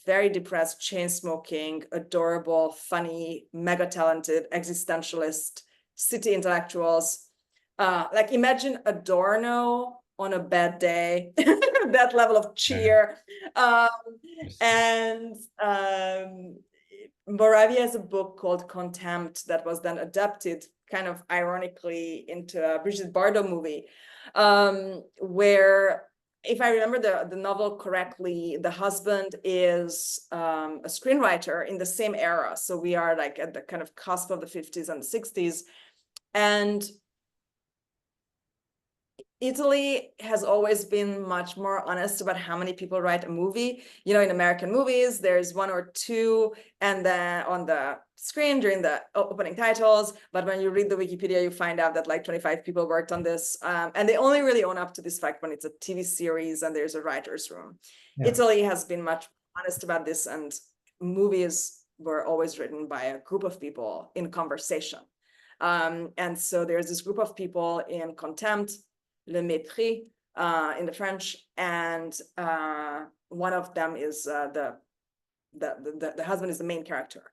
very depressed, chain smoking, adorable, funny, mega talented, existentialist city intellectuals. Like imagine Adorno on a bad day, that level of Yeah. cheer. Um, and Moravia has a book called Contempt that was then adapted kind of ironically into a Brigitte Bardot movie, where if I remember the novel correctly, the husband is a screenwriter in the same era. So we are like at the kind of cusp of the 50s and 60s. And Italy has always been much more honest about how many people write a movie. You know, in American movies, there's one or two, and then on the screen during the opening titles. But when you read the Wikipedia, you find out that like 25 people worked on this. And they only really own up to this fact when it's a TV series and there's a writer's room. Yeah. Italy has been much honest about this, and movies were always written by a group of people in conversation. And so there's this group of people in Contempt, Le Mépris in the French, and one of them is the husband is the main character,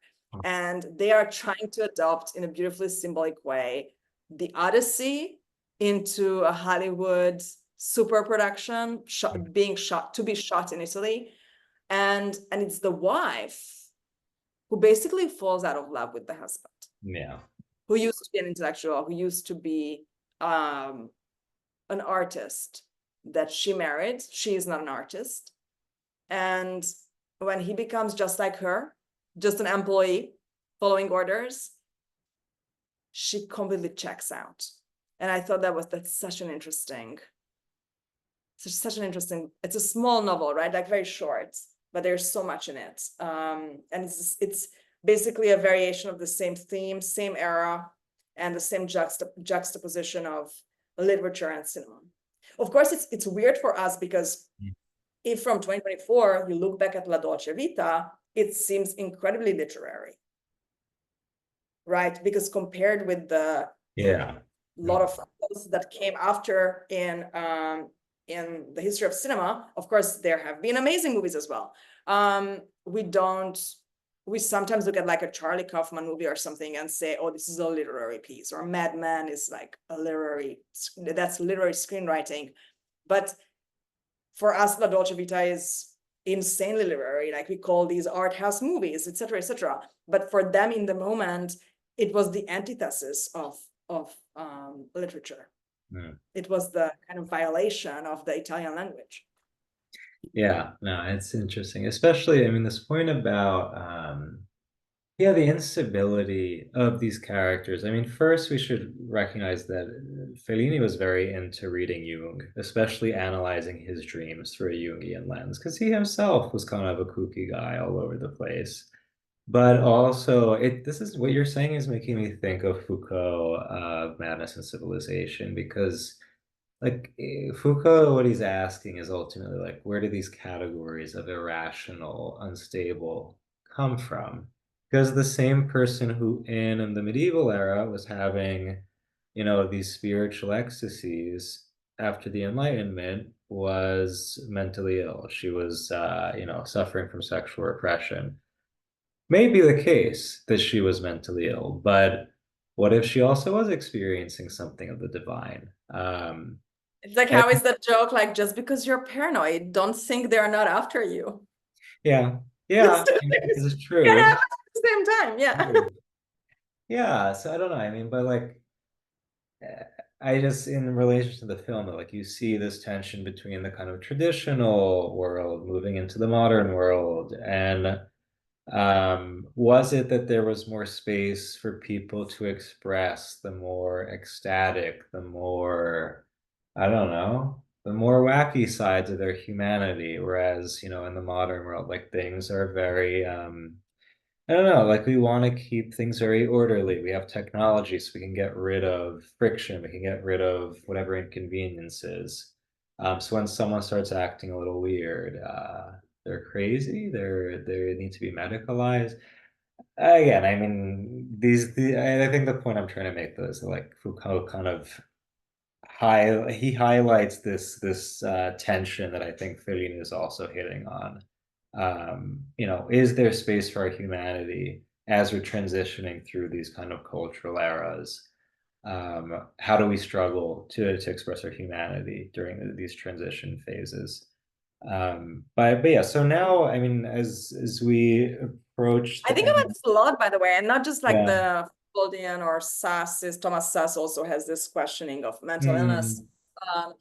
and they are trying to adopt in a beautifully symbolic way the Odyssey into a Hollywood super production being shot to be shot in Italy, and it's the wife who basically falls out of love with the husband, Yeah. who used to be an intellectual, who used to be an artist that she married. She is not an artist. And when he becomes just like her, just an employee following orders, she completely checks out. And I thought that's such an interesting, it's a small novel, right? Like very short, but there's so much in it. And it's basically a variation of the same theme, same era, and the same juxtaposition of literature and cinema. Of course, it's weird for us because if from 2024 you look back at La Dolce Vita, it seems incredibly literary, right? Because compared with the Yeah. lot of films that came after in the history of cinema, of course, there have been amazing movies as well. We sometimes look at like a Charlie Kaufman movie or something and say, oh, this is a literary piece, or Mad Men is like that's literary screenwriting. But for us, La Dolce Vita is insanely literary. Like we call these art house movies, etc., etc. But for them in the moment, it was the antithesis of literature. Mm. It was the kind of violation of the Italian language. Yeah, no, it's interesting. Especially, I mean, this point about yeah, the instability of these characters. I mean, first we should recognize that Fellini was very into reading Jung, especially analyzing his dreams through a Jungian lens, because he himself was kind of a kooky guy all over the place. But also, this is what you're saying is making me think of Foucault, Madness and Civilization, because like Foucault, what he's asking is ultimately like, where do these categories of irrational, unstable come from? Because the same person who in the medieval era was having, these spiritual ecstasies after the Enlightenment was mentally ill. She was, suffering from sexual repression. May be the case that she was mentally ill, but what if she also was experiencing something of the divine? It's like, how is that joke? Like, just because you're paranoid, don't think they're not after you. Yeah, It's, yeah, it's this is can true. happen at the same time. Yeah. Yeah, so I don't know. I mean, but like, I just, in relation to the film, like you see this tension between the kind of traditional world moving into the modern world, and was it that there was more space for people to express the more ecstatic, the more, I don't know, the more wacky sides of their humanity, whereas, in the modern world, like things are very, I don't know, like we want to keep things very orderly. We have technology so we can get rid of friction, we can get rid of whatever inconveniences. So when someone starts acting a little weird, they're crazy, they need to be medicalized. Again, I mean, I think the point I'm trying to make though is like Foucault kind of he highlights this tension that I think Fellini is also hitting on. Is there space for our humanity as we're transitioning through these kind of cultural eras? How do we struggle to express our humanity during these transition phases? But yeah, so now, I mean, as we approach I the think end, about this a lot, by the way, and not just like yeah. the Goldian or Sass is Thomas Sass also has this questioning of mental illness. Mm, Um,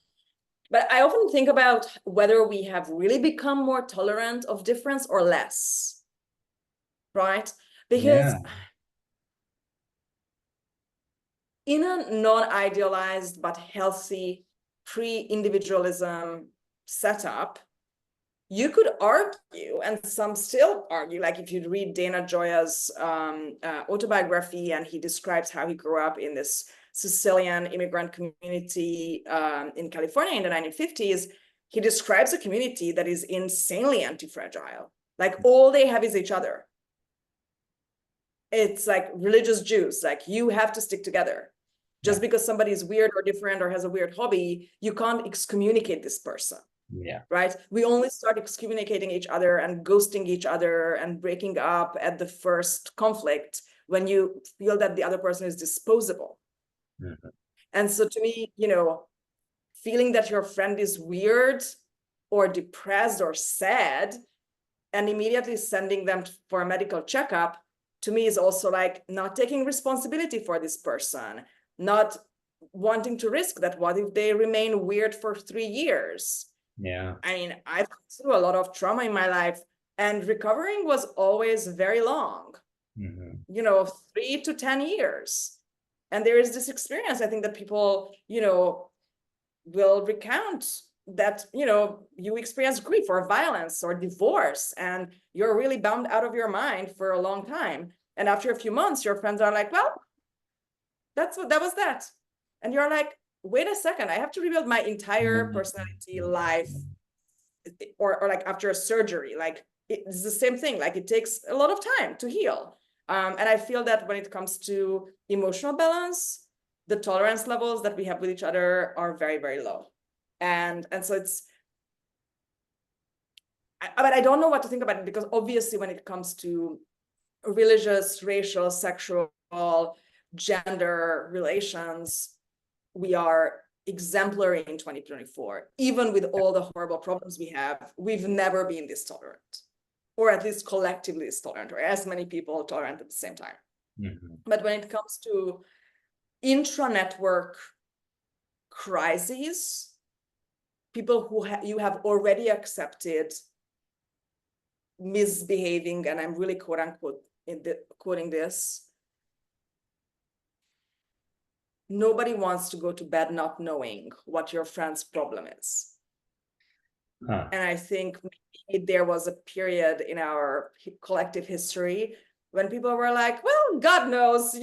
but I often think about whether we have really become more tolerant of difference or less, right? Because yeah, in a non-idealized but healthy pre-individualism setup, you could argue, and some still argue, like if you read Dana Gioia's autobiography, and he describes how he grew up in this Sicilian immigrant community in California in the 1950s, he describes a community that is insanely anti-fragile. Like all they have is each other. It's like religious Jews, like you have to stick together. yeah, Just because somebody is weird or different or has a weird hobby, you can't excommunicate this person, yeah, right? We only start excommunicating each other and ghosting each other and breaking up at the first conflict when you feel that the other person is disposable. mhm, And so to me, feeling that your friend is weird or depressed or sad and immediately sending them for a medical checkup, to me is also like not taking responsibility for this person, not wanting to risk that. What if they remain weird for 3 years? yeah, I mean, I've gone through a lot of trauma in my life, and recovering was always very long, mhm, 3 to 10 years. And there is this experience, I think, that people, will recount that, you experience grief or violence or divorce, and you're really bummed out of your mind for a long time. And after a few months, your friends are like, well, that was that. And you're like, wait a second, I have to rebuild my entire mhm, personality, life, mhm, or like after a surgery. Like it's the same thing, like it takes a lot of time to heal. And I feel that when it comes to emotional balance, the tolerance levels that we have with each other are very, very low. And so but I don't know what to think about it, because obviously when it comes to religious, racial, sexual, gender relations, we are exemplary in 2024. Even with all the horrible problems we have, we've never been this tolerant, or at least collectively this tolerant, or as many people tolerant at the same time. mhm. But when it comes to intra-network crises, people who you have already accepted misbehaving, and I'm really quote unquote quoting this, nobody wants to go to bed not knowing what your friend's problem is. Huh. And I think maybe there was a period in our collective history when people were like, well, God knows,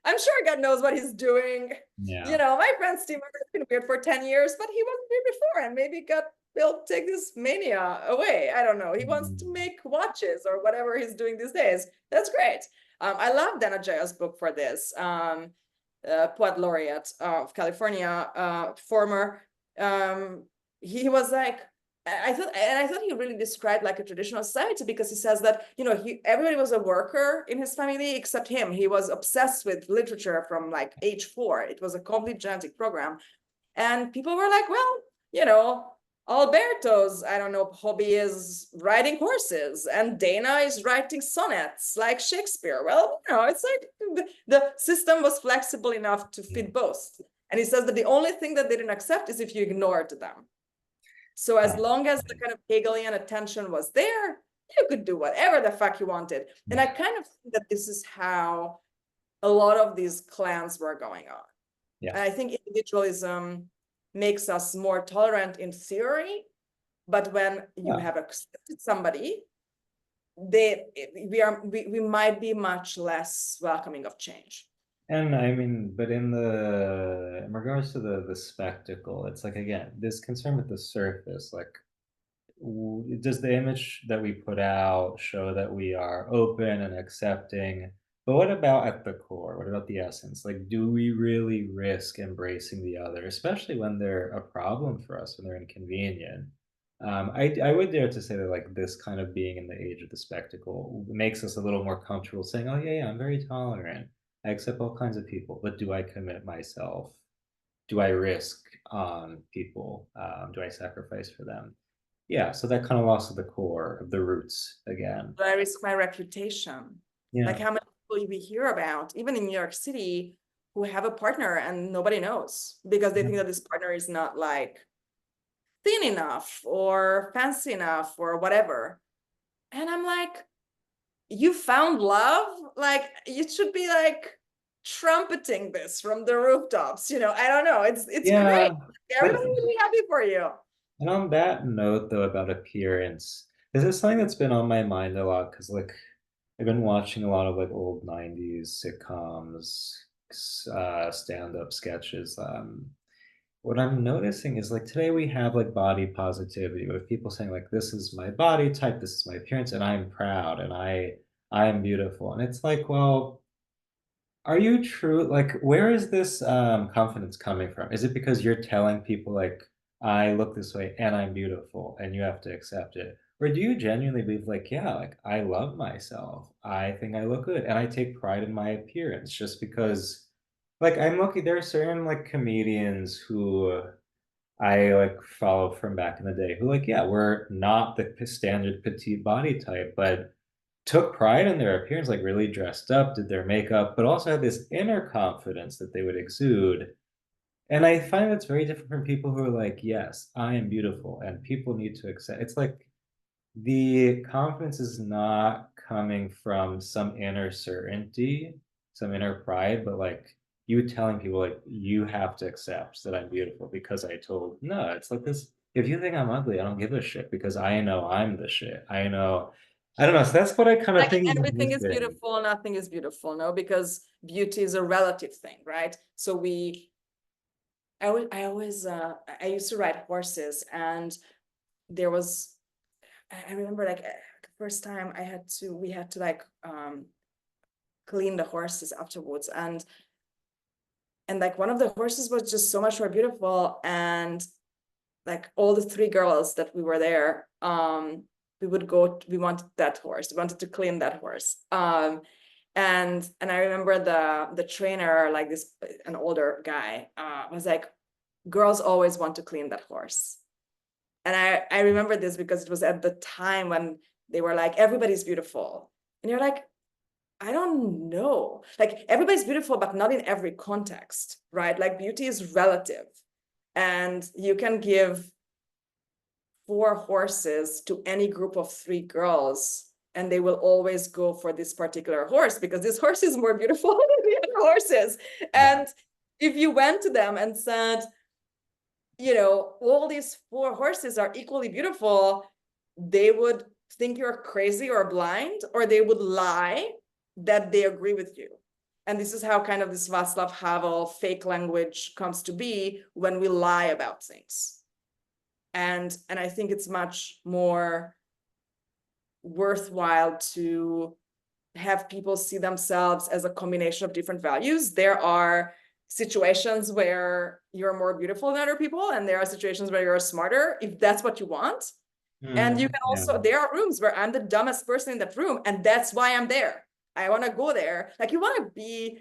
I'm sure God knows what he's doing. Yeah. My friend Steve has been weird for 10 years, but he wasn't weird before. And maybe God will take this mania away. I don't know. He wants to Mm, make watches or whatever he's doing these days. That's great. I love Dana Gioia's book for this. Poet laureate of California, former. He was like, I thought he really described like a traditional society, because he says that, everybody was a worker in his family except him. He was obsessed with literature from like age 4. It was a complete genetic program. And people were like, well, Alberto's, I don't know, hobby is riding horses, and Dana is writing sonnets like Shakespeare. Well, it's like the system was flexible enough to yeah. fit both. And he says that the only thing that they didn't accept is if you ignored them. So as Huh. long as the kind of Hegelian attention was there, you could do whatever the fuck you wanted. And I kind of think that this is how a lot of these clans were going on. Yeah. And I think individualism makes us more tolerant in theory, but when you Yeah. have accepted somebody, we might be much less welcoming of change. And I mean, but in regards to the spectacle, it's like again, this concern with the surface, like does the image that we put out show that we are open and accepting But what about at the core? What about the essence? Like, do we really risk embracing the other, especially when they're a problem for us, when they're inconvenient? I would dare to say that like this kind of being in the age of the spectacle makes us a little more comfortable saying, "Oh yeah, yeah, I'm very tolerant. I accept all kinds of people, but do I commit myself? Do I risk people? Do I sacrifice for them?" Yeah, so that kind of lost at the core of the roots again. Do I risk my reputation? Like Yeah. how many people we hear about, even in New York City, who have a partner and nobody knows because they Yeah. think that this partner is not like thin enough or fancy enough or whatever. And I'm like, you found love? Like you should be like trumpeting this from the rooftops, you know. I don't know. It's great. Yeah, Everybody but will be happy for you. and on that note, though, about appearance, this is something that's been on my mind a lot because, like, I've been watching a lot of like old '90s sitcoms, stand-up sketches. What I'm noticing is like today we have like body positivity with people saying like, "This is my body type, this is my appearance, and I'm proud, and I am beautiful." And it's like, well, are you true? Like, where is this confidence coming from? Is it because you're telling people like I look this way and I'm beautiful and you have to accept it? Or do you genuinely believe like, yeah, like I love myself. I think I look good and I take pride in my appearance just because like I'm looking there are certain like comedians who I like follow from back in the day who like, yeah, we're not the standard petite body type, but took pride in their appearance, like really dressed up, did their makeup, but also had this inner confidence that they would exude. And I find that's very different from people who are like, yes, I am beautiful and people need to accept. It's like the confidence is not coming from some inner certainty, some inner pride, but like you telling people like you have to accept that I'm beautiful because I told. No, it's like this. If you think I'm ugly, I don't give a shit because I know I'm the shit. I know. I don't know. So that's what I kind of Like think is everything is missing. beautiful, nothing is beautiful, no, because beauty is a relative thing, right? So I used to ride horses, and there was, I remember like the first time we had to like clean the horses afterwards, and like one of the horses was just so much more beautiful, and like all the three girls that we were there, we wanted that horse, we wanted to clean that horse. And I remember the trainer, like an older guy, was like, girls always want to clean that horse. And I remember this because it was at the time when they were like, everybody's beautiful. And you're like, I don't know. Like everybody's beautiful, but not in every context, right? Like beauty is relative. And you can give 4 horses to any group of 3 girls, and they will always go for this particular horse because this horse is more beautiful than the other horses. Yeah. And if you went to them and said, you know, all these 4 horses are equally beautiful, they would think you're crazy or blind, or they would lie that they agree with you. And this is how kind of this Václav Havel fake language comes to be when we lie about things. And I think it's much more worthwhile to have people see themselves as a combination of different values. There are situations where you're more beautiful than other people, and there are situations where you're smarter, if that's what you want. And you can Yeah. also, there are rooms where I'm the dumbest person in that room, and that's why I'm there. I want to go there. Like you want to be,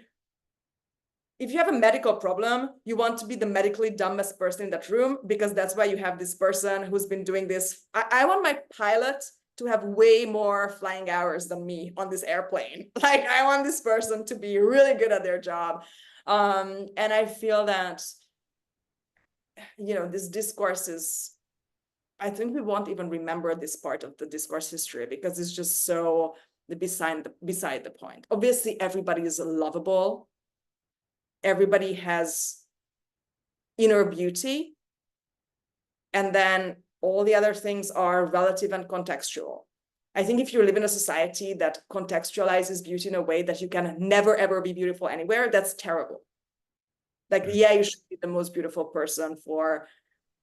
if you have a medical problem, you want to be the medically dumbest person in that room because that's why you have this person who's been doing this. I want my pilot to have way more flying hours than me on this airplane. Like I want this person to be really good at their job. And I feel that, you know, this discourse is, I think we won't even remember this part of the discourse history because it's just so beside the point. Obviously, everybody is lovable. Everybody has inner beauty. And then all the other things are relative and contextual. I think if you live in a society that contextualizes beauty in a way that you can never, ever be beautiful anywhere, that's terrible. Like, yeah, you should be the most beautiful person for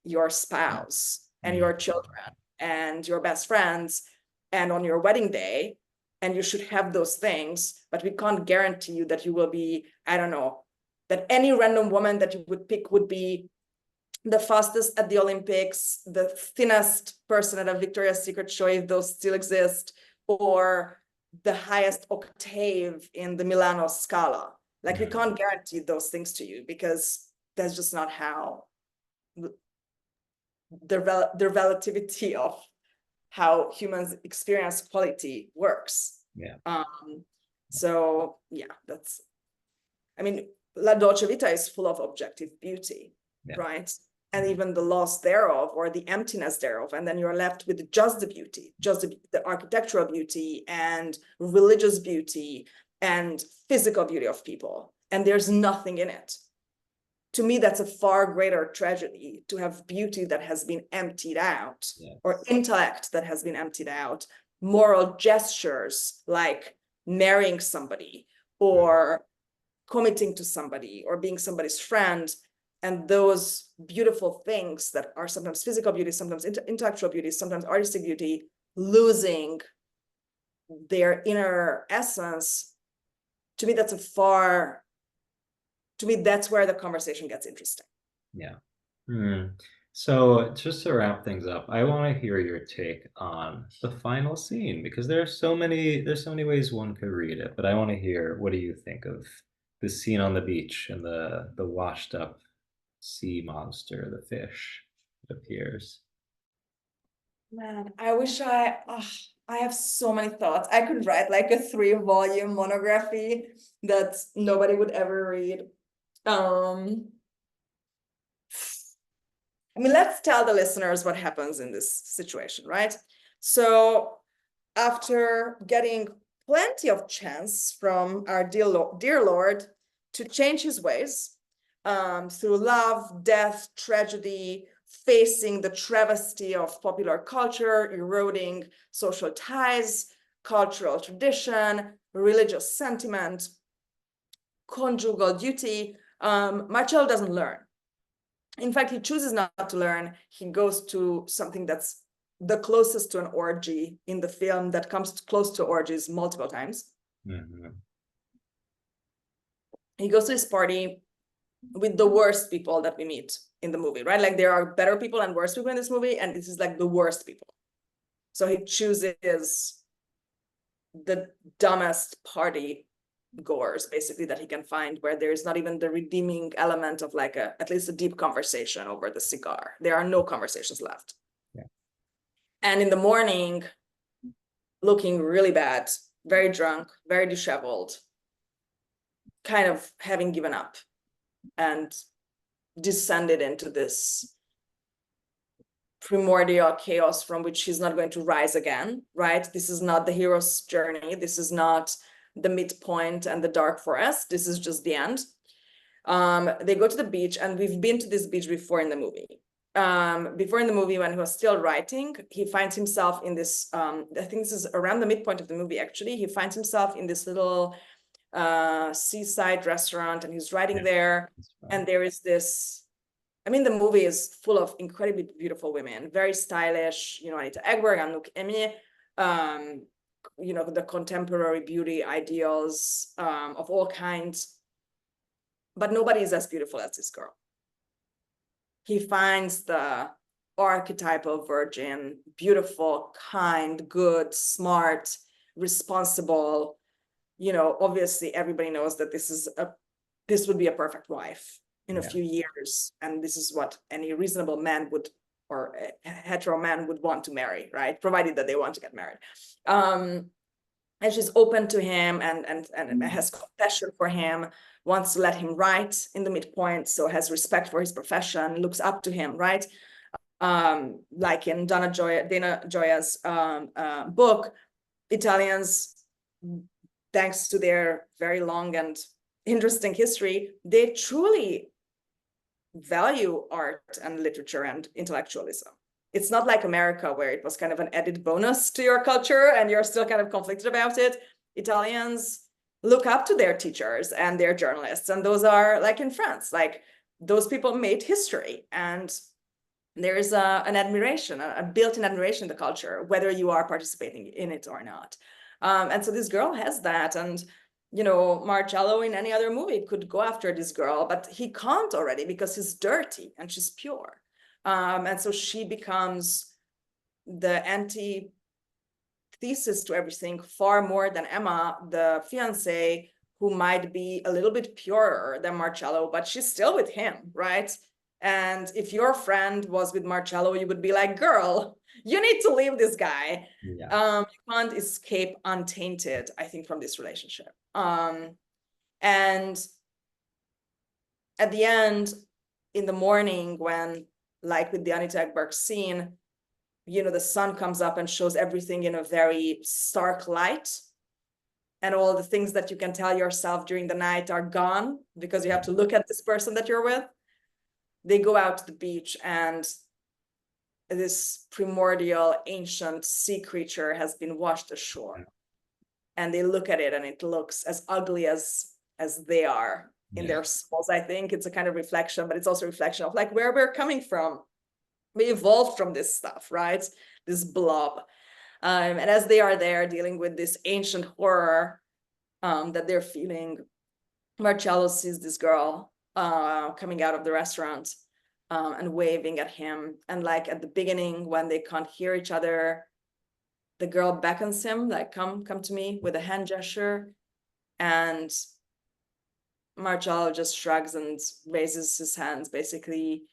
your spouse and Mm. your children and your best friends and on your wedding day. and you should have those things, but we can't guarantee you that you will be, I don't know, that any random woman that you would pick would be the fastest at the Olympics, the thinnest person at a Victoria's Secret show, if those still exist, or the highest octave in the Milano Scala. Like, we can't guarantee those things to you, because that's just not how the relativity of how humans experience quality works. Yeah. So yeah, that's, I mean, La Dolce Vita is full of objective beauty, right? And even the loss thereof, or the emptiness thereof. And then you're left with just the beauty, just the architectural beauty and religious beauty and physical beauty of people. And there's nothing in it. To me, that's a far greater tragedy, to have beauty that has been emptied out, or intellect that has been emptied out, moral gestures like marrying somebody, or committing to somebody, or being somebody's friend, and those beautiful things that are sometimes physical beauty, sometimes intellectual beauty, sometimes artistic beauty, losing their inner essence. To me, that's that's where the conversation gets interesting. Yeah. So just to wrap things up, I want to hear your take on the final scene, because there's so many ways one could read it, but I want to hear, what do you think of the scene on the beach and the washed up sea monster, the fish that appears? Man, I wish I have so many thoughts. I could write like a 3-volume monography that nobody would ever read. I mean, let's tell the listeners what happens in this situation, right? So after getting plenty of chance from our dear Lord to change his ways, through love, death, tragedy, facing the travesty of popular culture, eroding social ties, cultural tradition, religious sentiment, conjugal duty, Marcello doesn't learn. In fact, he chooses not to learn. He goes to something that's the closest to an orgy in the film, that comes close to orgies multiple times. He goes to his party with the worst people that we meet in the movie, right? Like, there are better people and worse people in this movie, and this is like the worst people. So he chooses the dumbest party goers, basically, that he can find, where there's not even the redeeming element of like at least a deep conversation over the cigar. There are no conversations left. And in the morning, looking really bad, very drunk, very disheveled, kind of having given up and descended into this primordial chaos from which he's not going to rise again, right? This is not the hero's journey. This is not the midpoint and the dark forest. This is just the end. They go to the beach, and we've been to this beach before in the movie. Before in the movie, when he was still writing, he finds himself in this, I think this is around the midpoint of the movie, actually. He finds himself in this little seaside restaurant, and he's writing there. And there is this, I mean, the movie is full of incredibly beautiful women, very stylish, Anita Ekberg, Anouk Emi, the contemporary beauty ideals of all kinds. But nobody is as beautiful as this girl. He finds the archetypal virgin, beautiful, kind, good, smart, responsible. Obviously everybody knows that this would be a perfect wife in a few years, and this is what any reasonable man would, or a hetero man would want to marry, right? Provided that they want to get married. And she's open to him and has compassion for him, wants to let him write in the midpoint, so has respect for his profession, looks up to him, right? Like in Dana Gioia's book, Italians, thanks to their very long and interesting history, they truly value art and literature and intellectualism. It's not like America, where it was kind of an added bonus to your culture and you're still kind of conflicted about it. Italians look up to their teachers and their journalists, and those are, like in France, like those people made history, and there is an admiration, a built-in admiration in the culture, whether you are participating in it or not. And so this girl has that, and you know, Marcello in any other movie could go after this girl, but he can't already because he's dirty and she's pure. And so she becomes the antithesis to everything, far more than Emma, the fiance, who might be a little bit purer than Marcello, but she's still with him, right? And if your friend was with Marcello, you would be like, girl, you need to leave this guy. Yeah. You can't escape untainted, I think, from this relationship. And at the end, in the morning, when, like with the Anita Ekberg scene, you know, the sun comes up and shows everything in a very stark light, and all the things that you can tell yourself during the night are gone because you have to look at this person that you're with. They go out to the beach, and this primordial ancient sea creature has been washed ashore, and they look at it and it looks as ugly as they are in Yeah. their souls. I think it's a kind of reflection, but it's also a reflection of like where we're coming from. We evolved from this stuff, right? This blob. And as they are there dealing with this ancient horror that they're feeling, Marcello sees this girl coming out of the restaurant and waving at him. And like at the beginning, when they can't hear each other, the girl beckons him, like, come to me, with a hand gesture. And Marcello just shrugs and raises his hands, basically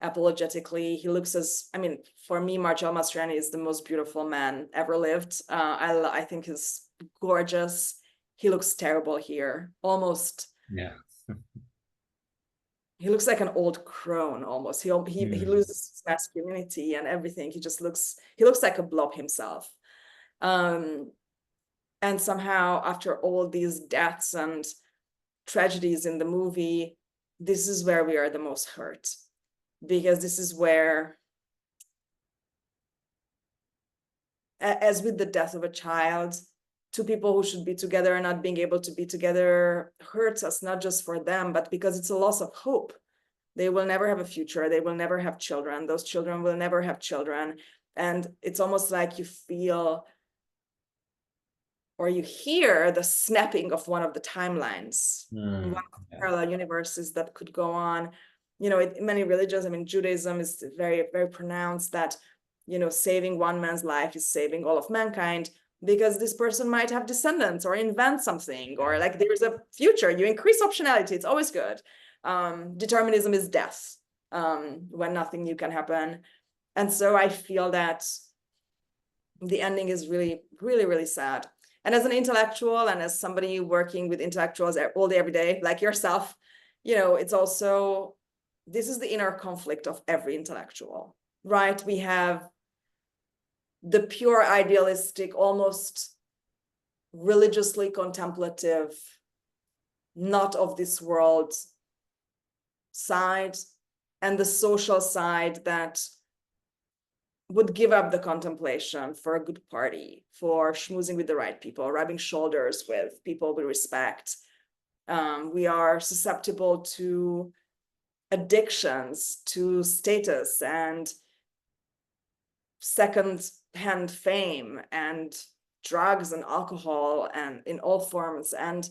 apologetically. He looks as, I mean, for me, Marcello Mastroianni is the most beautiful man ever lived. I think he's gorgeous. He looks terrible here, almost. Yeah. He looks like an old crone almost. He Mm. loses his masculinity and everything. He looks like a blob himself. And somehow, after all these deaths and tragedies in the movie, this is where we are the most hurt, because this is where, as with the death of a child, two people who should be together and not being able to be together hurts us, not just for them, but because it's a loss of hope. They will never have a future. They will never have children. Those children will never have children. And it's almost like you feel, or you hear the snapping of one of the timelines, one of the Yeah. parallel universes that could go on. You know, in many religions, I mean, Judaism is very, very pronounced that, you know, saving one man's life is saving all of mankind, because this person might have descendants or invent something, or like there's a future. You increase optionality. It's always good. Determinism is death, when nothing new can happen. And so I feel that the ending is really, really, really sad. And as an intellectual and as somebody working with intellectuals all day, every day, like yourself, you know, it's also, this is the inner conflict of every intellectual, right? We have the pure idealistic, almost religiously contemplative, not of this world side, and the social side that would give up the contemplation for a good party, for schmoozing with the right people, rubbing shoulders with people we respect. We are susceptible to addictions, to status and second-hand fame and drugs and alcohol, and in all forms. And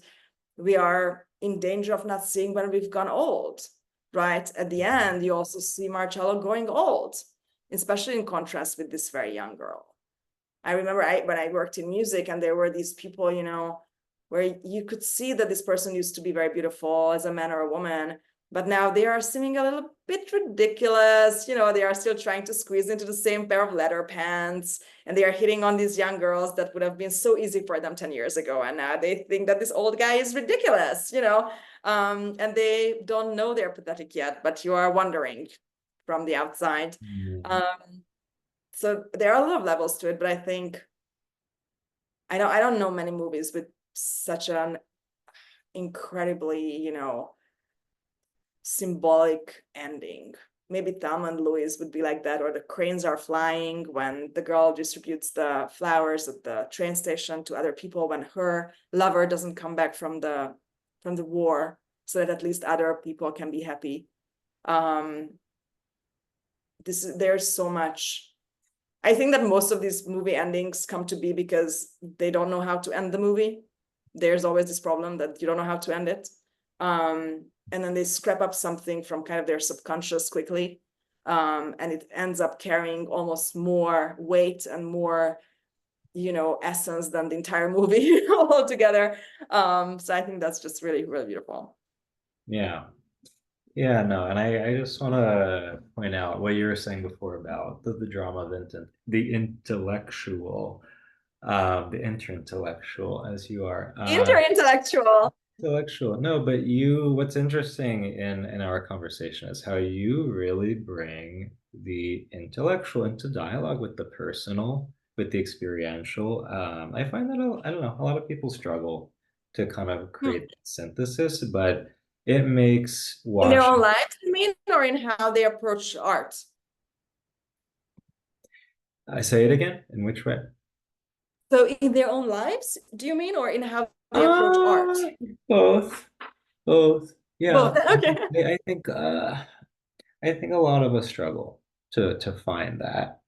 we are in danger of not seeing when we've gone old, right? At the end, you also see Marcello going old, especially in contrast with this very young girl. I remember when I worked in music, and there were these people, you know, where you could see that this person used to be very beautiful as a man or a woman, but now they are seeming a little bit ridiculous. You know, they are still trying to squeeze into the same pair of leather pants, and they are hitting on these young girls that would have been so easy for them 10 years ago. And now they think that this old guy is ridiculous, you know, and they don't know they're pathetic yet, but you are wondering from the outside. Mm. So there are a lot of levels to it, but I think I don't know many movies with such an incredibly, you know, symbolic ending. Maybe Thelma and Louise would be like that, or The Cranes Are Flying, when the girl distributes the flowers at the train station to other people when her lover doesn't come back from the war, so that at least other people can be happy. There's so much I think that most of these movie endings come to be because they don't know how to end the movie. There's always this problem that you don't know how to end it. And then they scrap up something from kind of their subconscious quickly. And it ends up carrying almost more weight and more, essence than the entire movie altogether. So I think that's just really, really beautiful. Yeah. Yeah, no, and I just want to point out what you were saying before about the drama of the intellectual, the interintellectual as you are. Interintellectual. Intellectual. No, but what's interesting in our conversation is how you really bring the intellectual into dialogue with the personal, with the experiential. I find that, I don't know, a lot of people struggle to kind of Hmm. create synthesis, but it makes In their own watching. lives, you mean, or in how they approach art? I say it again, in which way? So in their own lives, do you mean, or in how they approach art? Uh, both, both. Yeah, Both. Okay. I think I think a lot of us struggle to find that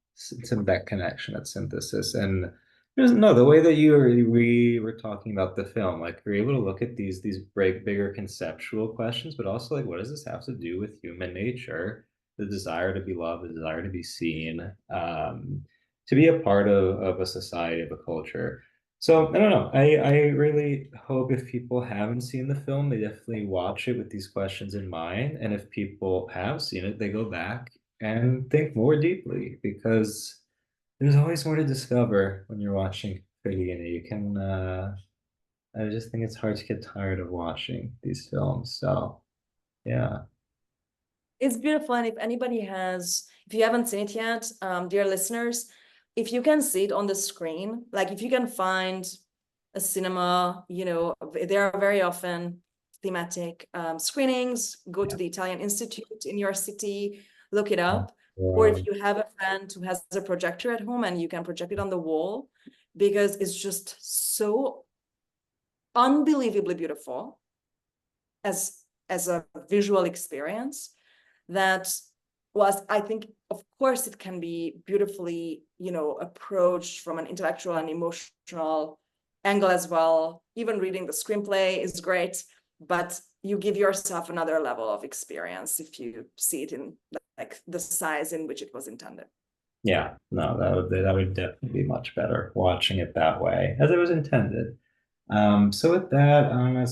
connection, that synthesis. And no, the way that we were talking about the film, like you're able to look at these bigger conceptual questions, but also like what does this have to do with human nature, the desire to be loved, the desire to be seen, to be a part of a society, of a culture. So I don't know. I really hope if people haven't seen the film, they definitely watch it with these questions in mind. And if people have seen it, they go back and think more deeply because there's always more to discover when you're watching Fellini. You can I just think it's hard to get tired of watching these films. So yeah. It's beautiful. And if you haven't seen it yet, dear listeners, if you can see it on the screen, like if you can find a cinema, there are very often thematic screenings. Go to Yeah. the Italian Institute in your city, look it up. Or if Um, you have a friend who has a projector at home and you can project it on the wall, because it's just so unbelievably beautiful as a visual experience that was, I think, of course, it can be beautifully, approached from an intellectual and emotional angle as well. Even reading the screenplay is great, but you give yourself another level of experience if you see it in like the size in which it was intended. yeah, no, that would definitely be much better watching it that way, as it was intended. So with that, Anna,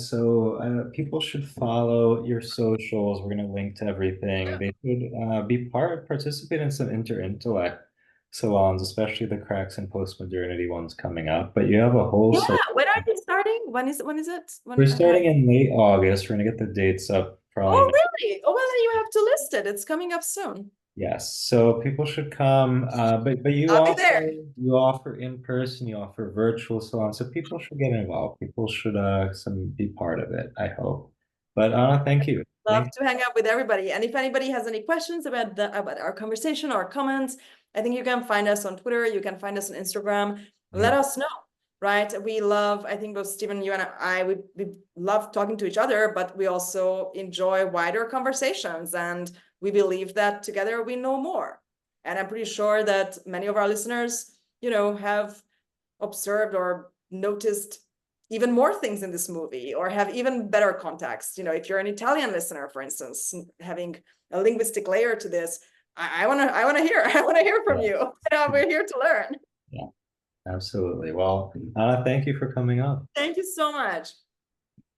people should follow your socials. We're going to link to everything. They should participate in some interintellect salons, especially the cracks and postmodernity ones coming up. But you have a whole Yeah, so when are you starting? When is it? we're When I starting have. in late August. We're going to get the dates up probably Oh, next. really? Oh, well, then you have to list it. It's coming up soon. Yes, so people should come. But I'll be there. you offer in person, you offer virtual salons, so people should get involved. People should be part of it, I hope. But Anna, thank you. Love Thank to hang out with everybody. And if anybody has any questions about our conversation or comments, I think you can find us on Twitter. You can find us on Instagram. Let you. us know, right? We love, I think both Stephen, you and I, we love talking to each other, but we also enjoy wider conversations. And we believe that together we know more. And I'm pretty sure that many of our listeners, have observed or noticed even more things in this movie or have even better context. If you're an Italian listener, for instance, having a linguistic layer to this, I want to hear. I want to hear from Yeah, you. We're here to learn. yeah, absolutely. Well, Anna, thank you for coming on. Thank you so much.